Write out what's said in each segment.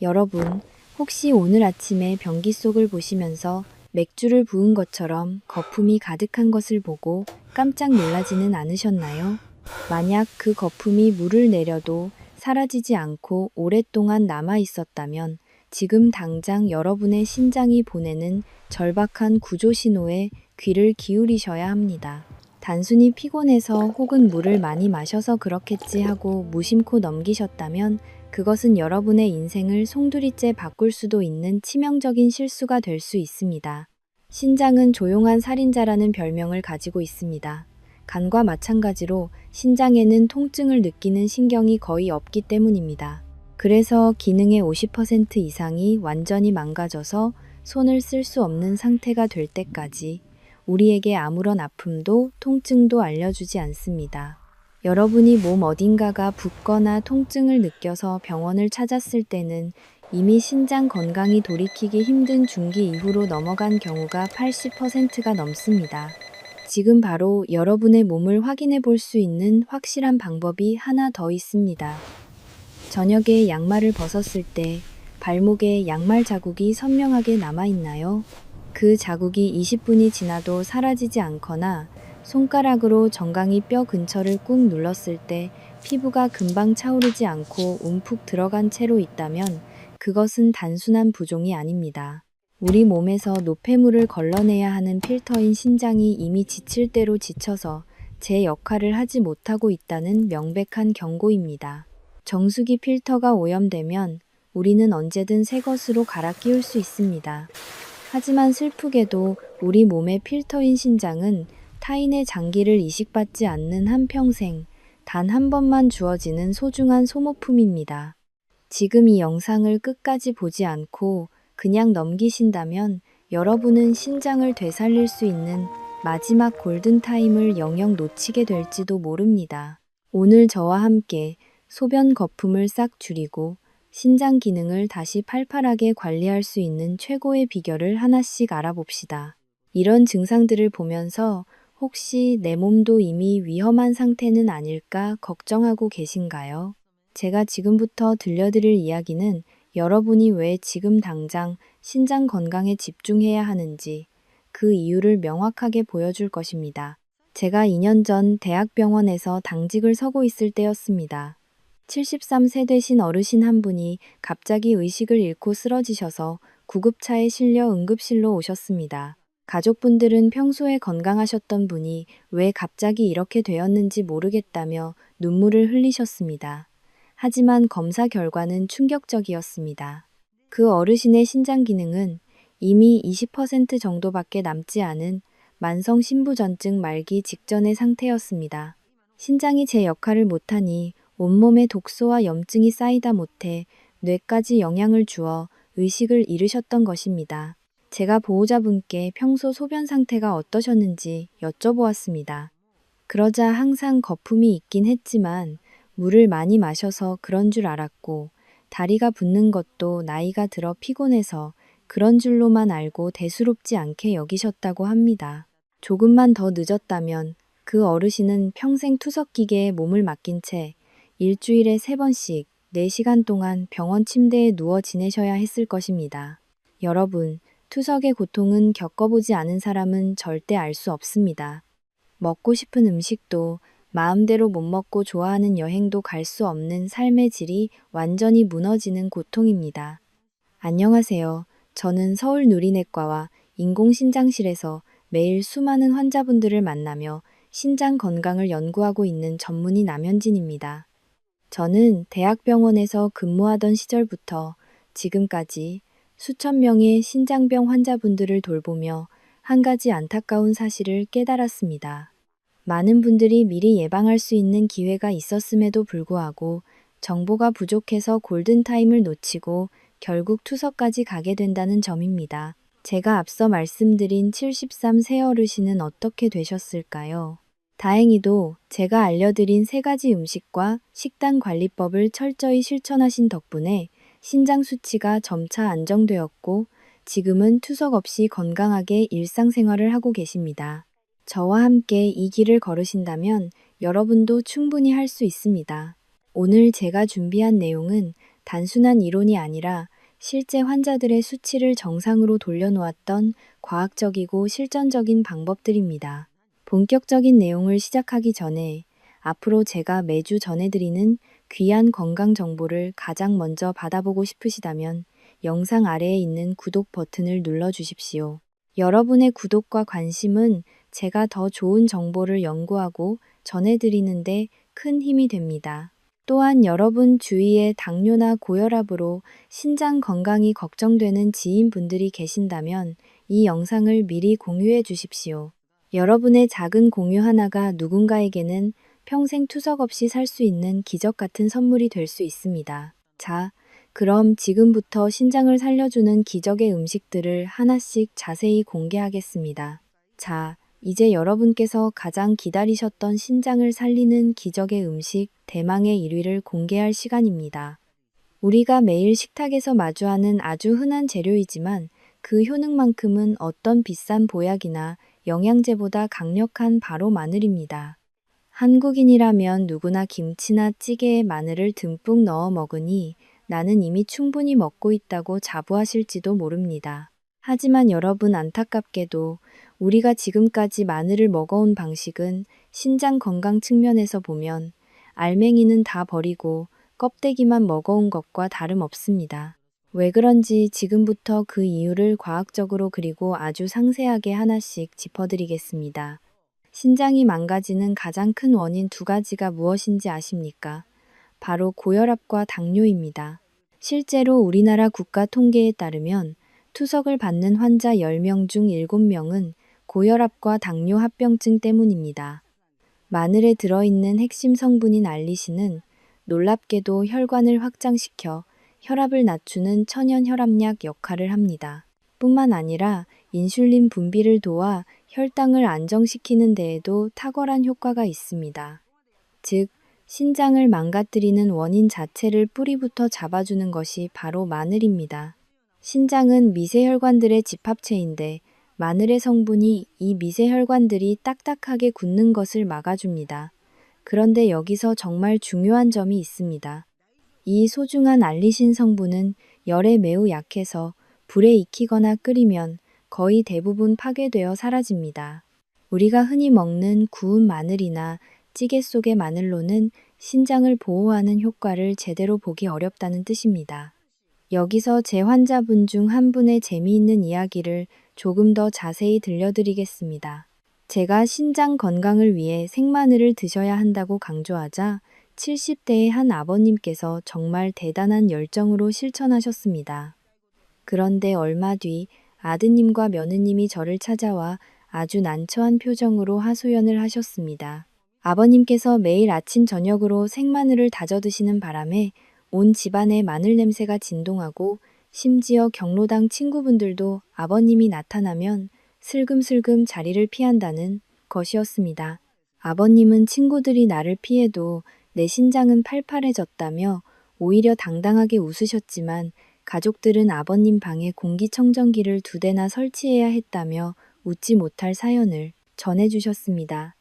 여러분, 혹시 오늘 아침에 변기 속을 보시면서 맥주를 부은 것처럼 거품이 가득한 것을 보고 깜짝 놀라지는 않으셨나요? 만약 그 거품이 물을 내려도 사라지지 않고 오랫동안 남아 있었다면 지금 당장 여러분의 심장이 보내는 절박한 구조 신호에 귀를 기울이셔야 합니다. 단순히 피곤해서 혹은 물을 많이 마셔서 그렇겠지 하고 무심코 넘기셨다면 그것은 여러분의 인생을 송두리째 바꿀 수도 있는 치명적인 실수가 될 수 있습니다. 신장은 조용한 살인자라는 별명을 가지고 있습니다. 간과 마찬가지로 신장에는 통증을 느끼는 신경이 거의 없기 때문입니다. 그래서 기능의 50% 이상이 완전히 망가져서 손을 쓸 수 없는 상태가 될 때까지 우리에게 아무런 아픔도 통증도 알려주지 않습니다. 여러분이 몸 어딘가가 붓거나 통증을 느껴서 병원을 찾았을 때는 이미 신장 건강이 돌이키기 힘든 중기 이후로 넘어간 경우가 80%가 넘습니다. 지금 바로 여러분의 몸을 확인해 볼 수 있는 확실한 방법이 하나 더 있습니다. 저녁에 양말을 벗었을 때 발목에 양말 자국이 선명하게 남아있나요? 그 자국이 20분이 지나도 사라지지 않거나 손가락으로 정강이 뼈 근처를 꾹 눌렀을 때 피부가 금방 차오르지 않고 움푹 들어간 채로 있다면 그것은 단순한 부종이 아닙니다. 우리 몸에서 노폐물을 걸러내야 하는 필터인 신장이 이미 지칠 대로 지쳐서 제 역할을 하지 못하고 있다는 명백한 경고입니다. 정수기 필터가 오염되면 우리는 언제든 새 것으로 갈아 끼울 수 있습니다. 하지만 슬프게도 우리 몸의 필터인 신장은 타인의 장기를 이식받지 않는 한평생, 단 한 번만 주어지는 소중한 소모품입니다. 지금 이 영상을 끝까지 보지 않고 그냥 넘기신다면 여러분은 신장을 되살릴 수 있는 마지막 골든타임을 영영 놓치게 될지도 모릅니다. 오늘 저와 함께 소변 거품을 싹 줄이고 신장 기능을 다시 팔팔하게 관리할 수 있는 최고의 비결을 하나씩 알아봅시다. 이런 증상들을 보면서 혹시 내 몸도 이미 위험한 상태는 아닐까 걱정하고 계신가요? 제가 지금부터 들려드릴 이야기는 여러분이 왜 지금 당장 신장 건강에 집중해야 하는지 그 이유를 명확하게 보여줄 것입니다. 제가 2년 전 대학병원에서 당직을 서고 있을 때였습니다. 73세 되신 어르신 한 분이 갑자기 의식을 잃고 쓰러지셔서 구급차에 실려 응급실로 오셨습니다. 가족분들은 평소에 건강하셨던 분이 왜 갑자기 이렇게 되었는지 모르겠다며 눈물을 흘리셨습니다. 하지만 검사 결과는 충격적이었습니다. 그 어르신의 신장 기능은 이미 20% 정도밖에 남지 않은 만성 신부전증 말기 직전의 상태였습니다. 신장이 제 역할을 못하니 온몸에 독소와 염증이 쌓이다 못해 뇌까지 영향을 주어 의식을 잃으셨던 것입니다. 제가 보호자분께 평소 소변 상태가 어떠셨는지 여쭤보았습니다. 그러자 항상 거품이 있긴 했지만 물을 많이 마셔서 그런 줄 알았고 다리가 붓는 것도 나이가 들어 피곤해서 그런 줄로만 알고 대수롭지 않게 여기셨다고 합니다. 조금만 더 늦었다면 그 어르신은 평생 투석기계에 몸을 맡긴 채 일주일에 3번씩 4시간 동안 병원 침대에 누워 지내셔야 했을 것입니다. 여러분, 투석의 고통은 겪어보지 않은 사람은 절대 알 수 없습니다. 먹고 싶은 음식도 마음대로 못 먹고 좋아하는 여행도 갈 수 없는 삶의 질이 완전히 무너지는 고통입니다. 안녕하세요. 저는 서울 누리내과와 인공신장실에서 매일 수많은 환자분들을 만나며 신장 건강을 연구하고 있는 전문의 남현진입니다. 저는 대학병원에서 근무하던 시절부터 지금까지 수천 명의 신장병 환자분들을 돌보며 한 가지 안타까운 사실을 깨달았습니다. 많은 분들이 미리 예방할 수 있는 기회가 있었음에도 불구하고 정보가 부족해서 골든타임을 놓치고 결국 투석까지 가게 된다는 점입니다. 제가 앞서 말씀드린 73세 어르신은 어떻게 되셨을까요? 다행히도 제가 알려드린 3가지 음식과 식단 관리법을 철저히 실천하신 덕분에 신장 수치가 점차 안정되었고 지금은 투석 없이 건강하게 일상생활을 하고 계십니다. 저와 함께 이 길을 걸으신다면 여러분도 충분히 할 수 있습니다. 오늘 제가 준비한 내용은 단순한 이론이 아니라 실제 환자들의 수치를 정상으로 돌려놓았던 과학적이고 실전적인 방법들입니다. 본격적인 내용을 시작하기 전에 앞으로 제가 매주 전해드리는 귀한 건강 정보를 가장 먼저 받아보고 싶으시다면 영상 아래에 있는 구독 버튼을 눌러주십시오. 여러분의 구독과 관심은 제가 더 좋은 정보를 연구하고 전해드리는데 큰 힘이 됩니다. 또한 여러분 주위에 당뇨나 고혈압으로 신장 건강이 걱정되는 지인분들이 계신다면 이 영상을 미리 공유해 주십시오. 여러분의 작은 공유 하나가 누군가에게는 평생 투석 없이 살 수 있는 기적 같은 선물이 될 수 있습니다. 자, 그럼 지금부터 신장을 살려주는 기적의 음식들을 하나씩 자세히 공개하겠습니다. 자, 이제 여러분께서 가장 기다리셨던 신장을 살리는 기적의 음식 대망의 1위를 공개할 시간입니다. 우리가 매일 식탁에서 마주하는 아주 흔한 재료이지만 그 효능만큼은 어떤 비싼 보약이나 영양제보다 강력한 바로 마늘입니다. 한국인이라면 누구나 김치나 찌개에 마늘을 듬뿍 넣어 먹으니 나는 이미 충분히 먹고 있다고 자부하실지도 모릅니다. 하지만 여러분, 안타깝게도 우리가 지금까지 마늘을 먹어온 방식은 신장 건강 측면에서 보면 알맹이는 다 버리고 껍데기만 먹어온 것과 다름없습니다. 왜 그런지 지금부터 그 이유를 과학적으로 그리고 아주 상세하게 하나씩 짚어드리겠습니다. 신장이 망가지는 가장 큰 원인 2가지가 무엇인지 아십니까? 바로 고혈압과 당뇨입니다. 실제로 우리나라 국가 통계에 따르면 투석을 받는 환자 10명 중 7명은 고혈압과 당뇨 합병증 때문입니다. 마늘에 들어있는 핵심 성분인 알리신은 놀랍게도 혈관을 확장시켜 혈압을 낮추는 천연 혈압약 역할을 합니다. 뿐만 아니라 인슐린 분비를 도와 혈당을 안정시키는 데에도 탁월한 효과가 있습니다. 즉, 신장을 망가뜨리는 원인 자체를 뿌리부터 잡아주는 것이 바로 마늘입니다. 신장은 미세혈관들의 집합체인데 마늘의 성분이 이 미세혈관들이 딱딱하게 굳는 것을 막아줍니다. 그런데 여기서 정말 중요한 점이 있습니다. 이 소중한 알리신 성분은 열에 매우 약해서 불에 익히거나 끓이면 거의 대부분 파괴되어 사라집니다. 우리가 흔히 먹는 구운 마늘이나 찌개 속의 마늘로는 신장을 보호하는 효과를 제대로 보기 어렵다는 뜻입니다. 여기서 제 환자분 중 한 분의 재미있는 이야기를 조금 더 자세히 들려드리겠습니다. 제가 신장 건강을 위해 생마늘을 드셔야 한다고 강조하자 70대의 한 아버님께서 정말 대단한 열정으로 실천하셨습니다. 그런데 얼마 뒤 아드님과 며느님이 저를 찾아와 아주 난처한 표정으로 하소연을 하셨습니다. 아버님께서 매일 아침 저녁으로 생마늘을 다져 드시는 바람에 온 집안에 마늘 냄새가 진동하고 심지어 경로당 친구분들도 아버님이 나타나면 슬금슬금 자리를 피한다는 것이었습니다. 아버님은 친구들이 나를 피해도 내 신장은 팔팔해졌다며 오히려 당당하게 웃으셨지만 가족들은 아버님 방에 공기청정기를 2대나 설치해야 했다며 웃지 못할 사연을 전해주셨습니다.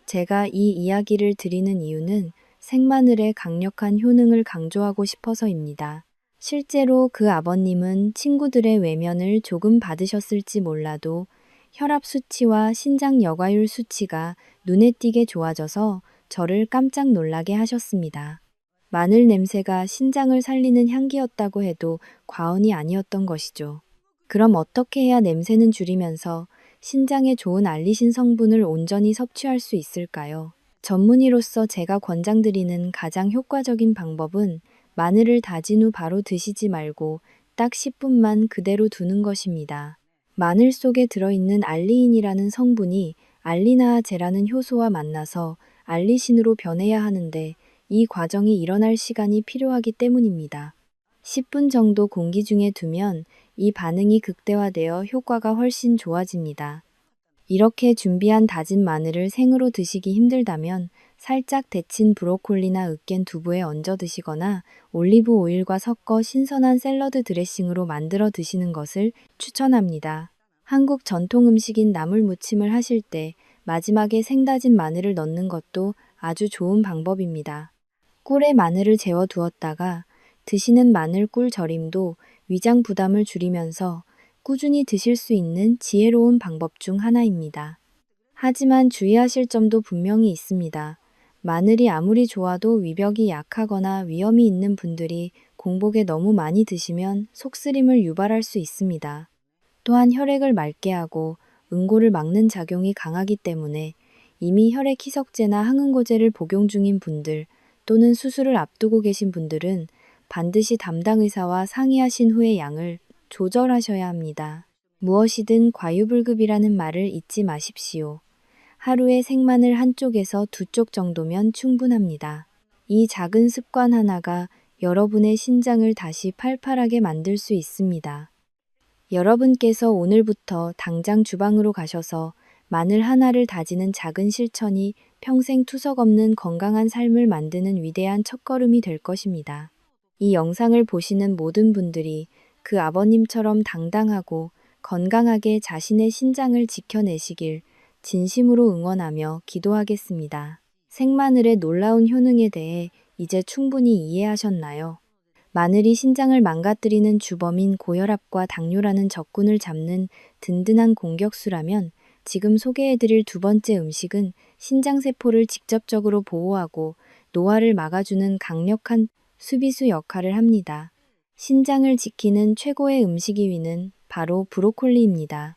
제가 이 이야기를 드리는 이유는 생마늘의 강력한 효능을 강조하고 싶어서입니다. 실제로 그 아버님은 친구들의 외면을 조금 받으셨을지 몰라도 혈압 수치와 신장 여과율 수치가 눈에 띄게 좋아져서 저를 깜짝 놀라게 하셨습니다. 마늘 냄새가 신장을 살리는 향기였다고 해도 과언이 아니었던 것이죠. 그럼 어떻게 해야 냄새는 줄이면서 신장에 좋은 알리신 성분을 온전히 섭취할 수 있을까요? 전문의로서 제가 권장드리는 가장 효과적인 방법은 마늘을 다진 후 바로 드시지 말고 딱 10분만 그대로 두는 것입니다. 마늘 속에 들어있는 알리인이라는 성분이 알리나아제라는 효소와 만나서 알리신으로 변해야 하는데 이 과정이 일어날 시간이 필요하기 때문입니다. 10분 정도 공기 중에 두면 이 반응이 극대화되어 효과가 훨씬 좋아집니다. 이렇게 준비한 다진 마늘을 생으로 드시기 힘들다면 살짝 데친 브로콜리나 으깬 두부에 얹어 드시거나 올리브 오일과 섞어 신선한 샐러드 드레싱으로 만들어 드시는 것을 추천합니다. 한국 전통 음식인 나물 무침을 하실 때 마지막에 생다진 마늘을 넣는 것도 아주 좋은 방법입니다. 꿀에 마늘을 재워 두었다가 드시는 마늘 꿀 절임도 위장 부담을 줄이면서 꾸준히 드실 수 있는 지혜로운 방법 중 하나입니다. 하지만 주의하실 점도 분명히 있습니다. 마늘이 아무리 좋아도 위벽이 약하거나 위험이 있는 분들이 공복에 너무 많이 드시면 속쓰림을 유발할 수 있습니다. 또한 혈액을 맑게 하고 응고를 막는 작용이 강하기 때문에 이미 혈액 희석제나 항응고제를 복용 중인 분들 또는 수술을 앞두고 계신 분들은 반드시 담당 의사와 상의하신 후에 양을 조절하셔야 합니다. 무엇이든 과유불급이라는 말을 잊지 마십시오. 하루에 생마늘 한쪽에서 2쪽 정도면 충분합니다. 이 작은 습관 하나가 여러분의 신장을 다시 팔팔하게 만들 수 있습니다. 여러분께서 오늘부터 당장 주방으로 가셔서 마늘 하나를 다지는 작은 실천이 평생 투석 없는 건강한 삶을 만드는 위대한 첫걸음이 될 것입니다. 이 영상을 보시는 모든 분들이 그 아버님처럼 당당하고 건강하게 자신의 신장을 지켜내시길 진심으로 응원하며 기도하겠습니다. 생마늘의 놀라운 효능에 대해 이제 충분히 이해하셨나요? 마늘이 신장을 망가뜨리는 주범인 고혈압과 당뇨라는 적군을 잡는 든든한 공격수라면 지금 소개해드릴 두 번째 음식은 신장세포를 직접적으로 보호하고 노화를 막아주는 강력한 수비수 역할을 합니다. 신장을 지키는 최고의 음식 2위는 바로 브로콜리입니다.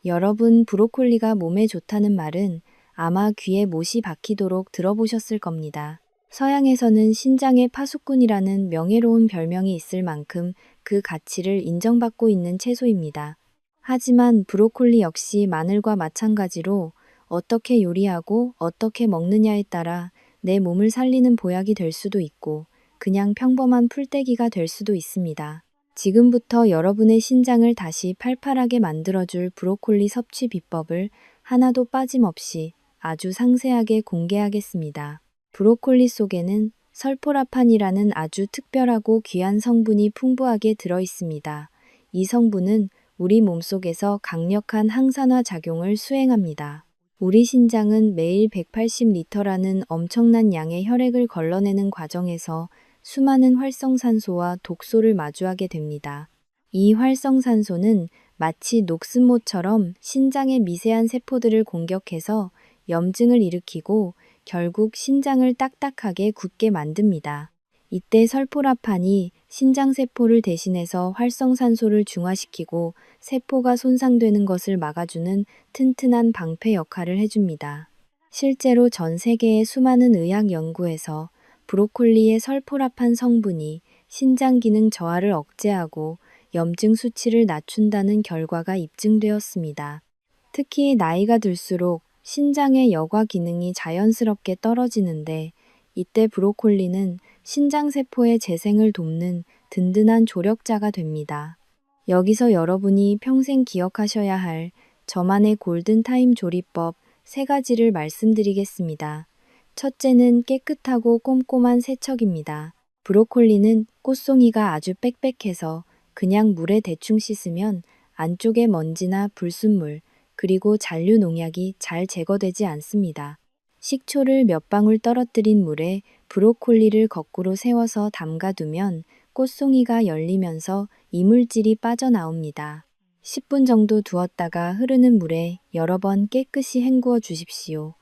여러분, 브로콜리가 몸에 좋다는 말은 아마 귀에 못이 박히도록 들어보셨을 겁니다. 서양에서는 신장의 파수꾼이라는 명예로운 별명이 있을 만큼 그 가치를 인정받고 있는 채소입니다. 하지만 브로콜리 역시 마늘과 마찬가지로 어떻게 요리하고 어떻게 먹느냐에 따라 내 몸을 살리는 보약이 될 수도 있고 그냥 평범한 풀떼기가 될 수도 있습니다. 지금부터 여러분의 신장을 다시 팔팔하게 만들어줄 브로콜리 섭취 비법을 하나도 빠짐없이 아주 상세하게 공개하겠습니다. 브로콜리 속에는 설포라판이라는 아주 특별하고 귀한 성분이 풍부하게 들어 있습니다. 이 성분은 우리 몸속에서 강력한 항산화 작용을 수행합니다. 우리 신장은 매일 180리터라는 엄청난 양의 혈액을 걸러내는 과정에서 수많은 활성산소와 독소를 마주하게 됩니다. 이 활성산소는 마치 녹슨모처럼 신장의 미세한 세포들을 공격해서 염증을 일으키고 결국 신장을 딱딱하게 굳게 만듭니다. 이때 설포라판이 신장세포를 대신해서 활성산소를 중화시키고 세포가 손상되는 것을 막아주는 튼튼한 방패 역할을 해줍니다. 실제로 전 세계의 수많은 의학 연구에서 브로콜리의 설포라판 성분이 신장 기능 저하를 억제하고 염증 수치를 낮춘다는 결과가 입증되었습니다. 특히 나이가 들수록 신장의 여과 기능이 자연스럽게 떨어지는데 이때 브로콜리는 신장세포의 재생을 돕는 든든한 조력자가 됩니다. 여기서 여러분이 평생 기억하셔야 할 저만의 골든타임 조리법 3가지를 말씀드리겠습니다. 첫째는 깨끗하고 꼼꼼한 세척입니다. 브로콜리는 꽃송이가 아주 빽빽해서 그냥 물에 대충 씻으면 안쪽에 먼지나 불순물, 그리고 잔류 농약이 잘 제거되지 않습니다. 식초를 몇 방울 떨어뜨린 물에 브로콜리를 거꾸로 세워서 담가두면 꽃송이가 열리면서 이물질이 빠져나옵니다. 10분 정도 두었다가 흐르는 물에 여러 번 깨끗이 헹구어 주십시오.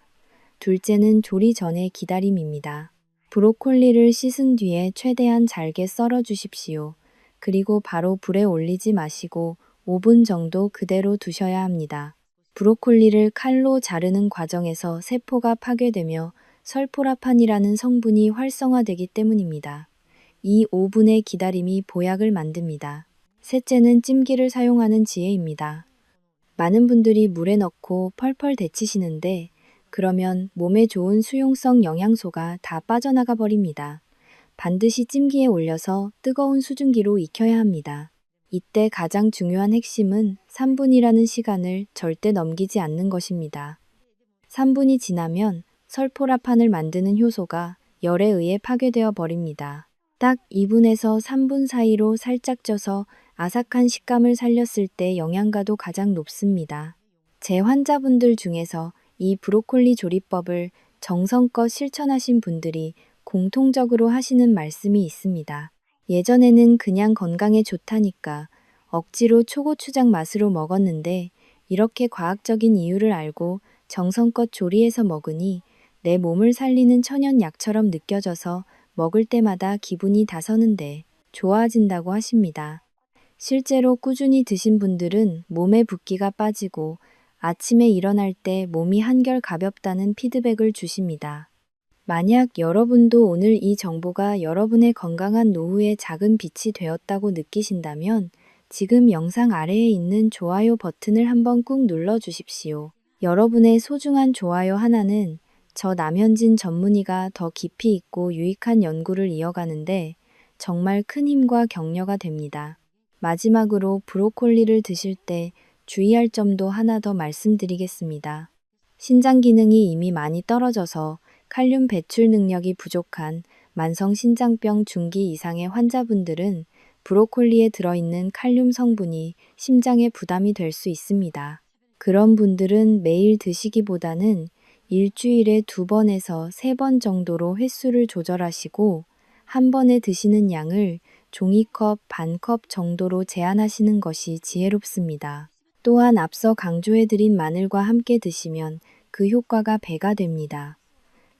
둘째는 조리 전의 기다림입니다. 브로콜리를 씻은 뒤에 최대한 잘게 썰어 주십시오. 그리고 바로 불에 올리지 마시고 5분 정도 그대로 두셔야 합니다. 브로콜리를 칼로 자르는 과정에서 세포가 파괴되며 설포라판이라는 성분이 활성화되기 때문입니다. 이 5분의 기다림이 보약을 만듭니다. 셋째는 찜기를 사용하는 지혜입니다. 많은 분들이 물에 넣고 펄펄 데치시는데 그러면 몸에 좋은 수용성 영양소가 다 빠져나가 버립니다. 반드시 찜기에 올려서 뜨거운 수증기로 익혀야 합니다. 이때 가장 중요한 핵심은 3분이라는 시간을 절대 넘기지 않는 것입니다. 3분이 지나면 설포라판을 만드는 효소가 열에 의해 파괴되어 버립니다. 딱 2분에서 3분 사이로 살짝 쪄서 아삭한 식감을 살렸을 때 영양가도 가장 높습니다. 제 환자분들 중에서 이 브로콜리 조리법을 정성껏 실천하신 분들이 공통적으로 하시는 말씀이 있습니다. 예전에는 그냥 건강에 좋다니까 억지로 초고추장 맛으로 먹었는데 이렇게 과학적인 이유를 알고 정성껏 조리해서 먹으니 내 몸을 살리는 천연 약처럼 느껴져서 먹을 때마다 기분이 다서는데 좋아진다고 하십니다. 실제로 꾸준히 드신 분들은 몸에 붓기가 빠지고 아침에 일어날 때 몸이 한결 가볍다는 피드백을 주십니다. 만약 여러분도 오늘 이 정보가 여러분의 건강한 노후에 작은 빛이 되었다고 느끼신다면 지금 영상 아래에 있는 좋아요 버튼을 한번 꾹 눌러 주십시오. 여러분의 소중한 좋아요 하나는 저 남현진 전문의가 더 깊이 있고 유익한 연구를 이어가는데 정말 큰 힘과 격려가 됩니다. 마지막으로 브로콜리를 드실 때 주의할 점도 하나 더 말씀드리겠습니다. 신장 기능이 이미 많이 떨어져서 칼륨 배출 능력이 부족한 만성 신장병 중기 이상의 환자분들은 브로콜리에 들어있는 칼륨 성분이 심장에 부담이 될 수 있습니다. 그런 분들은 매일 드시기보다는 일주일에 2번에서 3번 정도로 횟수를 조절하시고 한 번에 드시는 양을 종이컵, 반컵 정도로 제한하시는 것이 지혜롭습니다. 또한 앞서 강조해드린 마늘과 함께 드시면 그 효과가 배가 됩니다.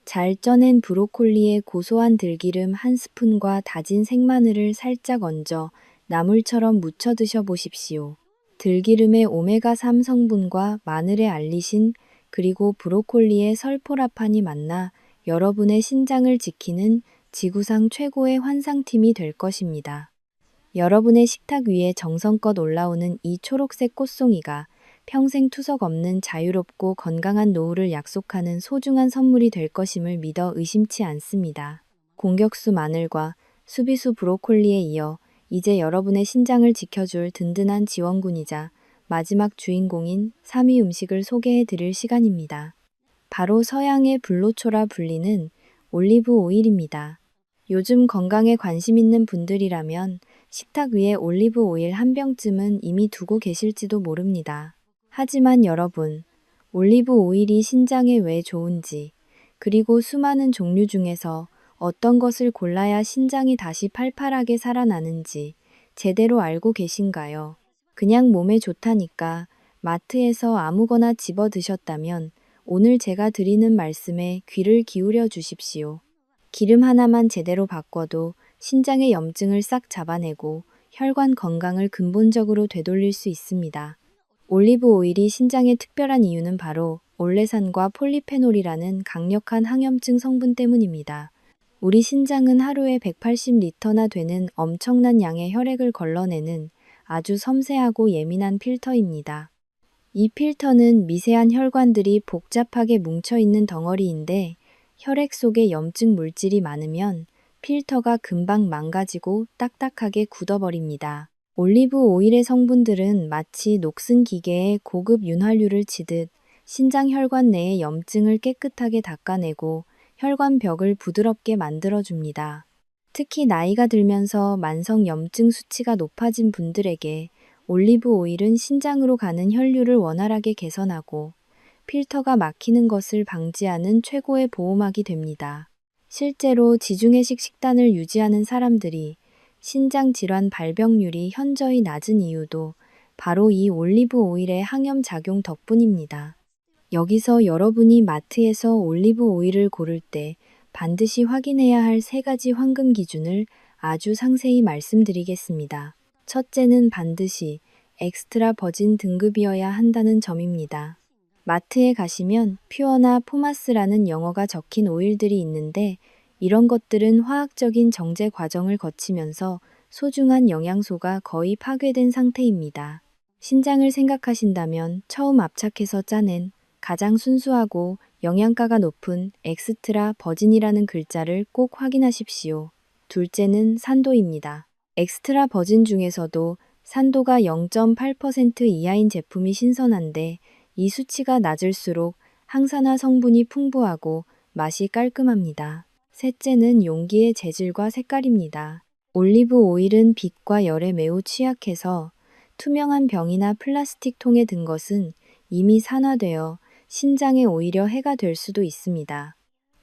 잘 쪄낸 브로콜리에 고소한 들기름 1스푼과 다진 생마늘을 살짝 얹어 나물처럼 무쳐 드셔보십시오. 들기름의 오메가3 성분과 마늘의 알리신 그리고 브로콜리의 설포라판이 만나 여러분의 신장을 지키는 지구상 최고의 환상팀이 될 것입니다. 여러분의 식탁 위에 정성껏 올라오는 이 초록색 꽃송이가 평생 투석 없는 자유롭고 건강한 노후를 약속하는 소중한 선물이 될 것임을 믿어 의심치 않습니다. 공격수 마늘과 수비수 브로콜리에 이어 이제 여러분의 신장을 지켜줄 든든한 지원군이자 마지막 주인공인 3위 음식을 소개해 드릴 시간입니다. 바로 서양의 불로초라 불리는 올리브 오일입니다. 요즘 건강에 관심 있는 분들이라면 식탁 위에 올리브 오일 한 병쯤은 이미 두고 계실지도 모릅니다. 하지만 여러분, 올리브 오일이 신장에 왜 좋은지, 그리고 수많은 종류 중에서 어떤 것을 골라야 신장이 다시 팔팔하게 살아나는지 제대로 알고 계신가요? 그냥 몸에 좋다니까 마트에서 아무거나 집어 드셨다면 오늘 제가 드리는 말씀에 귀를 기울여 주십시오. 기름 하나만 제대로 바꿔도 신장의 염증을 싹 잡아내고 혈관 건강을 근본적으로 되돌릴 수 있습니다. 올리브 오일이 신장에 특별한 이유는 바로 올레산과 폴리페놀이라는 강력한 항염증 성분 때문입니다. 우리 신장은 하루에 180리터나 되는 엄청난 양의 혈액을 걸러내는 아주 섬세하고 예민한 필터입니다. 이 필터는 미세한 혈관들이 복잡하게 뭉쳐있는 덩어리인데 혈액 속에 염증 물질이 많으면 필터가 금방 망가지고 딱딱하게 굳어버립니다. 올리브 오일의 성분들은 마치 녹슨 기계에 고급 윤활유를 치듯 신장 혈관 내의 염증을 깨끗하게 닦아내고 혈관 벽을 부드럽게 만들어줍니다. 특히 나이가 들면서 만성 염증 수치가 높아진 분들에게 올리브 오일은 신장으로 가는 혈류를 원활하게 개선하고 필터가 막히는 것을 방지하는 최고의 보호막이 됩니다. 실제로 지중해식 식단을 유지하는 사람들이 신장 질환 발병률이 현저히 낮은 이유도 바로 이 올리브 오일의 항염 작용 덕분입니다. 여기서 여러분이 마트에서 올리브 오일을 고를 때 반드시 확인해야 할 3가지 황금 기준을 아주 상세히 말씀드리겠습니다. 첫째는 반드시 엑스트라 버진 등급이어야 한다는 점입니다. 마트에 가시면 퓨어나 포마스라는 영어가 적힌 오일들이 있는데 이런 것들은 화학적인 정제 과정을 거치면서 소중한 영양소가 거의 파괴된 상태입니다. 신장을 생각하신다면 처음 압착해서 짜낸 가장 순수하고 영양가가 높은 엑스트라 버진이라는 글자를 꼭 확인하십시오. 둘째는 산도입니다. 엑스트라 버진 중에서도 산도가 0.8% 이하인 제품이 신선한데 이 수치가 낮을수록 항산화 성분이 풍부하고 맛이 깔끔합니다. 셋째는 용기의 재질과 색깔입니다. 올리브 오일은 빛과 열에 매우 취약해서 투명한 병이나 플라스틱 통에 든 것은 이미 산화되어 신장에 오히려 해가 될 수도 있습니다.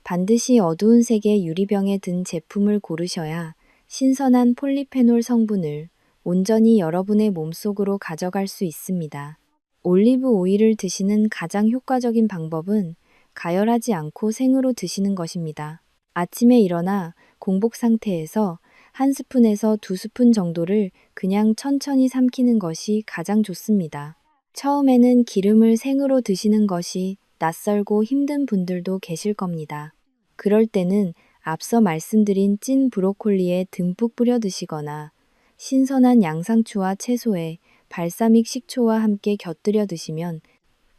반드시 어두운 색의 유리병에 든 제품을 고르셔야 신선한 폴리페놀 성분을 온전히 여러분의 몸속으로 가져갈 수 있습니다. 올리브 오일을 드시는 가장 효과적인 방법은 가열하지 않고 생으로 드시는 것입니다. 아침에 일어나 공복 상태에서 한 스푼에서 두 스푼 정도를 그냥 천천히 삼키는 것이 가장 좋습니다. 처음에는 기름을 생으로 드시는 것이 낯설고 힘든 분들도 계실 겁니다. 그럴 때는 앞서 말씀드린 찐 브로콜리에 듬뿍 뿌려 드시거나 신선한 양상추와 채소에 발사믹 식초와 함께 곁들여 드시면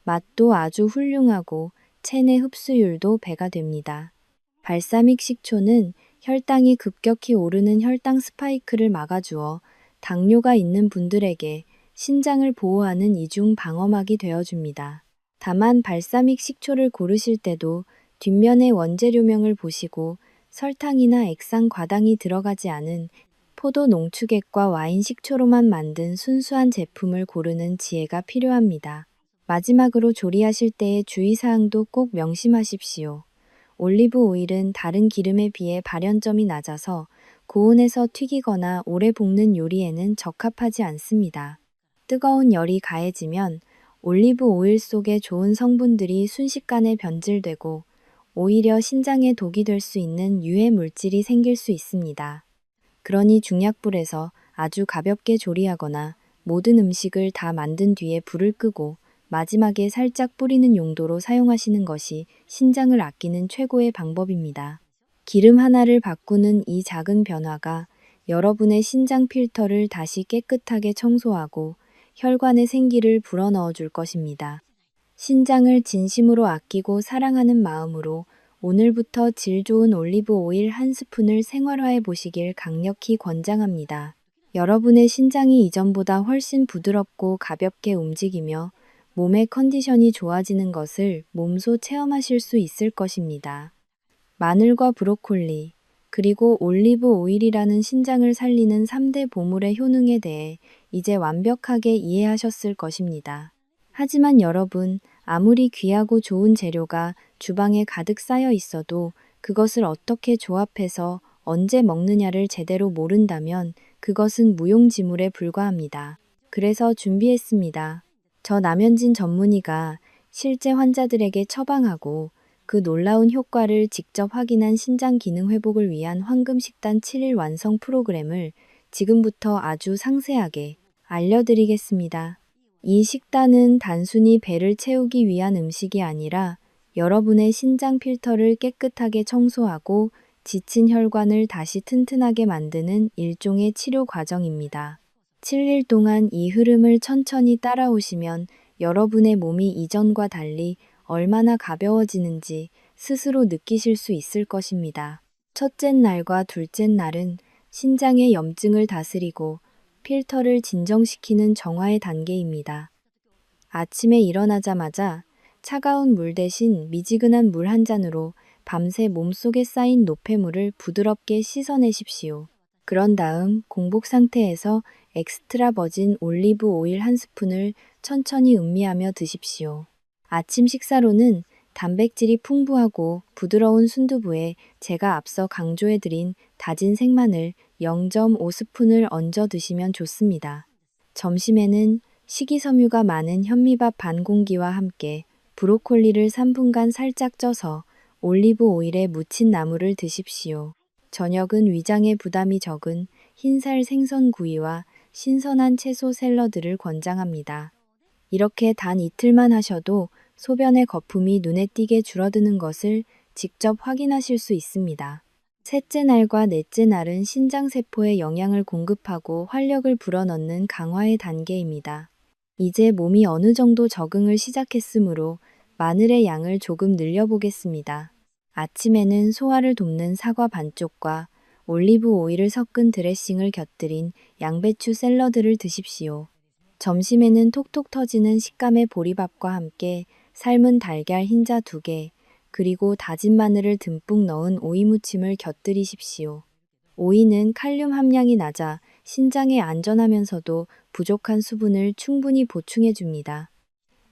맛도 아주 훌륭하고 체내 흡수율도 배가 됩니다. 발사믹 식초는 혈당이 급격히 오르는 혈당 스파이크를 막아주어 당뇨가 있는 분들에게 신장을 보호하는 이중 방어막이 되어줍니다. 다만 발사믹 식초를 고르실 때도 뒷면의 원재료명을 보시고 설탕이나 액상 과당이 들어가지 않은 포도 농축액과 와인 식초로만 만든 순수한 제품을 고르는 지혜가 필요합니다. 마지막으로 조리하실 때의 주의사항도 꼭 명심하십시오. 올리브 오일은 다른 기름에 비해 발연점이 낮아서 고온에서 튀기거나 오래 볶는 요리에는 적합하지 않습니다. 뜨거운 열이 가해지면 올리브 오일 속의 좋은 성분들이 순식간에 변질되고 오히려 신장에 독이 될 수 있는 유해 물질이 생길 수 있습니다. 그러니 중약불에서 아주 가볍게 조리하거나 모든 음식을 다 만든 뒤에 불을 끄고 마지막에 살짝 뿌리는 용도로 사용하시는 것이 신장을 아끼는 최고의 방법입니다. 기름 하나를 바꾸는 이 작은 변화가 여러분의 신장 필터를 다시 깨끗하게 청소하고 혈관의 생기를 불어넣어 줄 것입니다. 신장을 진심으로 아끼고 사랑하는 마음으로 오늘부터 질 좋은 올리브 오일 한 스푼을 생활화해 보시길 강력히 권장합니다. 여러분의 신장이 이전보다 훨씬 부드럽고 가볍게 움직이며 몸의 컨디션이 좋아지는 것을 몸소 체험하실 수 있을 것입니다. 마늘과 브로콜리, 그리고 올리브 오일이라는 신장을 살리는 3대 보물의 효능에 대해 이제 완벽하게 이해하셨을 것입니다. 하지만 여러분, 아무리 귀하고 좋은 재료가 주방에 가득 쌓여 있어도 그것을 어떻게 조합해서 언제 먹느냐를 제대로 모른다면 그것은 무용지물에 불과합니다. 그래서 준비했습니다. 저 남현진 전문의가 실제 환자들에게 처방하고 그 놀라운 효과를 직접 확인한 신장 기능 회복을 위한 황금식단 7일 완성 프로그램을 지금부터 아주 상세하게 알려드리겠습니다. 이 식단은 단순히 배를 채우기 위한 음식이 아니라 여러분의 신장 필터를 깨끗하게 청소하고 지친 혈관을 다시 튼튼하게 만드는 일종의 치료 과정입니다. 7일 동안 이 흐름을 천천히 따라오시면 여러분의 몸이 이전과 달리 얼마나 가벼워지는지 스스로 느끼실 수 있을 것입니다. 첫째 날과 둘째 날은 신장의 염증을 다스리고 필터를 진정시키는 정화의 단계입니다. 아침에 일어나자마자 차가운 물 대신 미지근한 물 한 잔으로 밤새 몸속에 쌓인 노폐물을 부드럽게 씻어내십시오. 그런 다음 공복 상태에서 엑스트라 버진 올리브 오일 한 스푼을 천천히 음미하며 드십시오. 아침 식사로는 단백질이 풍부하고 부드러운 순두부에 제가 앞서 강조해드린 다진 생마늘 0.5스푼을 얹어 드시면 좋습니다. 점심에는 식이섬유가 많은 현미밥 반 공기와 함께 브로콜리를 3분간 살짝 쪄서 올리브 오일에 묻힌 나물을 드십시오. 저녁은 위장에 부담이 적은 흰살 생선 구이와 신선한 채소 샐러드를 권장합니다. 이렇게 단 이틀만 하셔도 소변의 거품이 눈에 띄게 줄어드는 것을 직접 확인하실 수 있습니다. 셋째 날과 넷째 날은 신장세포에 영양을 공급하고 활력을 불어넣는 강화의 단계입니다. 이제 몸이 어느 정도 적응을 시작했으므로 마늘의 양을 조금 늘려보겠습니다. 아침에는 소화를 돕는 사과 반쪽과 올리브 오일을 섞은 드레싱을 곁들인 양배추 샐러드를 드십시오. 점심에는 톡톡 터지는 식감의 보리밥과 함께 삶은 달걀 흰자 2개, 그리고 다진 마늘을 듬뿍 넣은 오이 무침을 곁들이십시오. 오이는 칼륨 함량이 낮아 신장에 안전하면서도 부족한 수분을 충분히 보충해줍니다.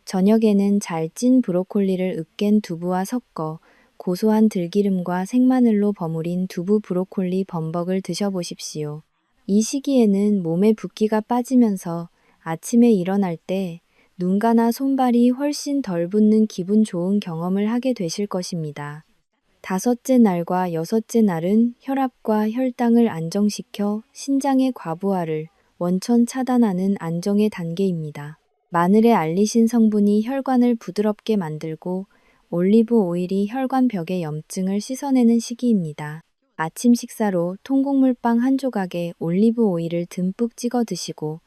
저녁에는 잘 찐 브로콜리를 으깬 두부와 섞어 고소한 들기름과 생마늘로 버무린 두부 브로콜리 범벅을 드셔보십시오. 이 시기에는 몸에 붓기가 빠지면서 아침에 일어날 때 눈가나 손발이 훨씬 덜 붓는 기분 좋은 경험을 하게 되실 것입니다. 다섯째 날과 여섯째 날은 혈압과 혈당을 안정시켜 신장의 과부하를 원천 차단하는 안정의 단계입니다. 마늘의 알리신 성분이 혈관을 부드럽게 만들고 올리브 오일이 혈관벽의 염증을 씻어내는 시기입니다. 아침 식사로 통곡물빵 한 조각에 올리브 오일을 듬뿍 찍어 드시고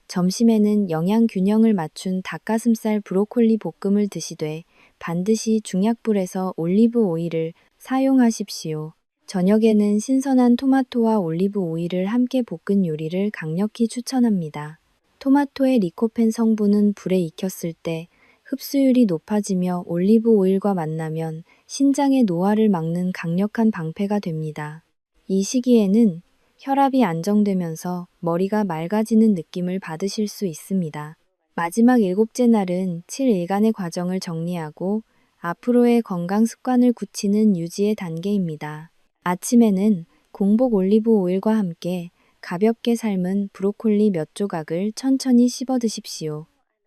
점심에는 영양 균형을 맞춘 닭가슴살 브로콜리 볶음을 드시되 반드시 중약불에서 올리브 오일을 사용하십시오. 저녁에는 신선한 토마토와 올리브 오일을 함께 볶은 요리를 강력히 추천합니다. 토마토의 리코펜 성분은 불에 익혔을 때 흡수율이 높아지며 올리브 오일과 만나면 신장의 노화를 막는 강력한 방패가 됩니다. 이 시기에는 혈압이 안정되면서 머리가 맑아지는 느낌을 받으실 수 있습니다. 마지막 일곱째 날은 7일간의 과정을 정리하고 앞으로의 건강 습관을 굳히는 유지의 단계입니다. 아침에는 공복 올리브 오일과 함께 가볍게 삶은 브로콜리 몇 조각을 천천히 씹어 드십시오.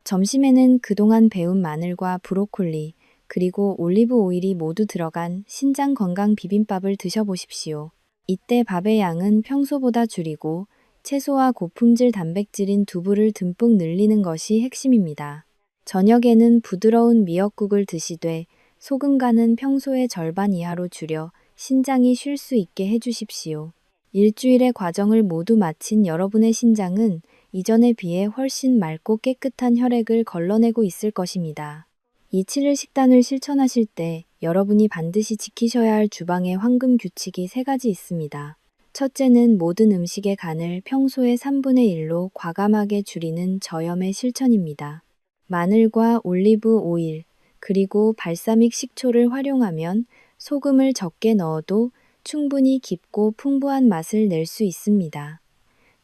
점심에는 그동안 배운 마늘과 브로콜리, 그리고 올리브 오일이 모두 들어간 신장 건강 비빔밥을 드셔보십시오. 이때 밥의 양은 평소보다 줄이고 채소와 고품질 단백질인 두부를 듬뿍 늘리는 것이 핵심입니다. 저녁에는 부드러운 미역국을 드시되 소금간은 평소의 절반 이하로 줄여 신장이 쉴 수 있게 해주십시오. 일주일의 과정을 모두 마친 여러분의 신장은 이전에 비해 훨씬 맑고 깨끗한 혈액을 걸러내고 있을 것입니다. 이 7일 식단을 실천하실 때 여러분이 반드시 지키셔야 할 주방의 황금 규칙이 3가지 있습니다. 첫째는 모든 음식의 간을 평소의 3분의 1로 과감하게 줄이는 저염의 실천입니다. 마늘과 올리브 오일, 그리고 발사믹 식초를 활용하면 소금을 적게 넣어도 충분히 깊고 풍부한 맛을 낼 수 있습니다.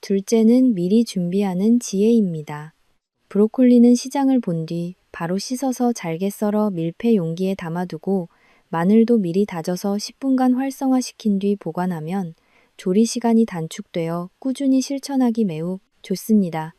둘째는 미리 준비하는 지혜입니다. 브로콜리는 시장을 본 뒤 바로 씻어서 잘게 썰어 밀폐 용기에 담아두고 마늘도 미리 다져서 10분간 활성화시킨 뒤 보관하면 조리 시간이 단축되어 꾸준히 실천하기 매우 좋습니다.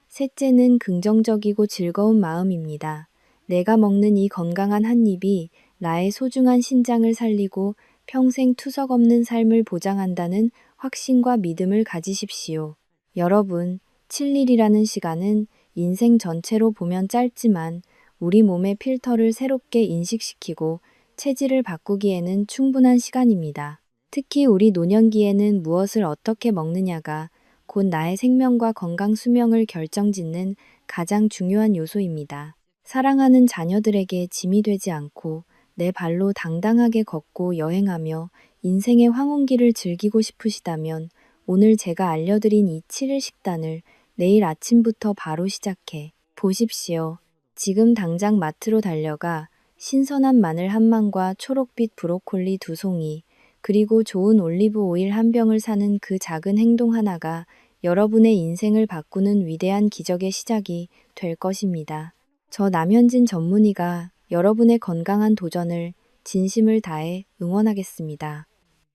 셋째는 긍정적이고 즐거운 마음입니다. 내가 먹는 이 건강한 한 입이 나의 소중한 신장을 살리고 평생 투석 없는 삶을 보장한다는 확신과 믿음을 가지십시오. 여러분, 7일이라는 시간은 인생 전체로 보면 짧지만 우리 몸의 필터를 새롭게 인식시키고 체질을 바꾸기에는 충분한 시간입니다. 특히 우리 노년기에는 무엇을 어떻게 먹느냐가 곧 나의 생명과 건강 수명을 결정짓는 가장 중요한 요소입니다. 사랑하는 자녀들에게 짐이 되지 않고 내 발로 당당하게 걷고 여행하며 인생의 황혼기를 즐기고 싶으시다면 오늘 제가 알려드린 이 7일 식단을 내일 아침부터 바로 시작해 보십시오. 지금 당장 마트로 달려가 신선한 마늘 한 망과 초록빛 브로콜리 2송이, 그리고 좋은 올리브 오일 한 병을 사는 그 작은 행동 하나가 여러분의 인생을 바꾸는 위대한 기적의 시작이 될 것입니다. 저 남현진 전문의가 여러분의 건강한 도전을 진심을 다해 응원하겠습니다.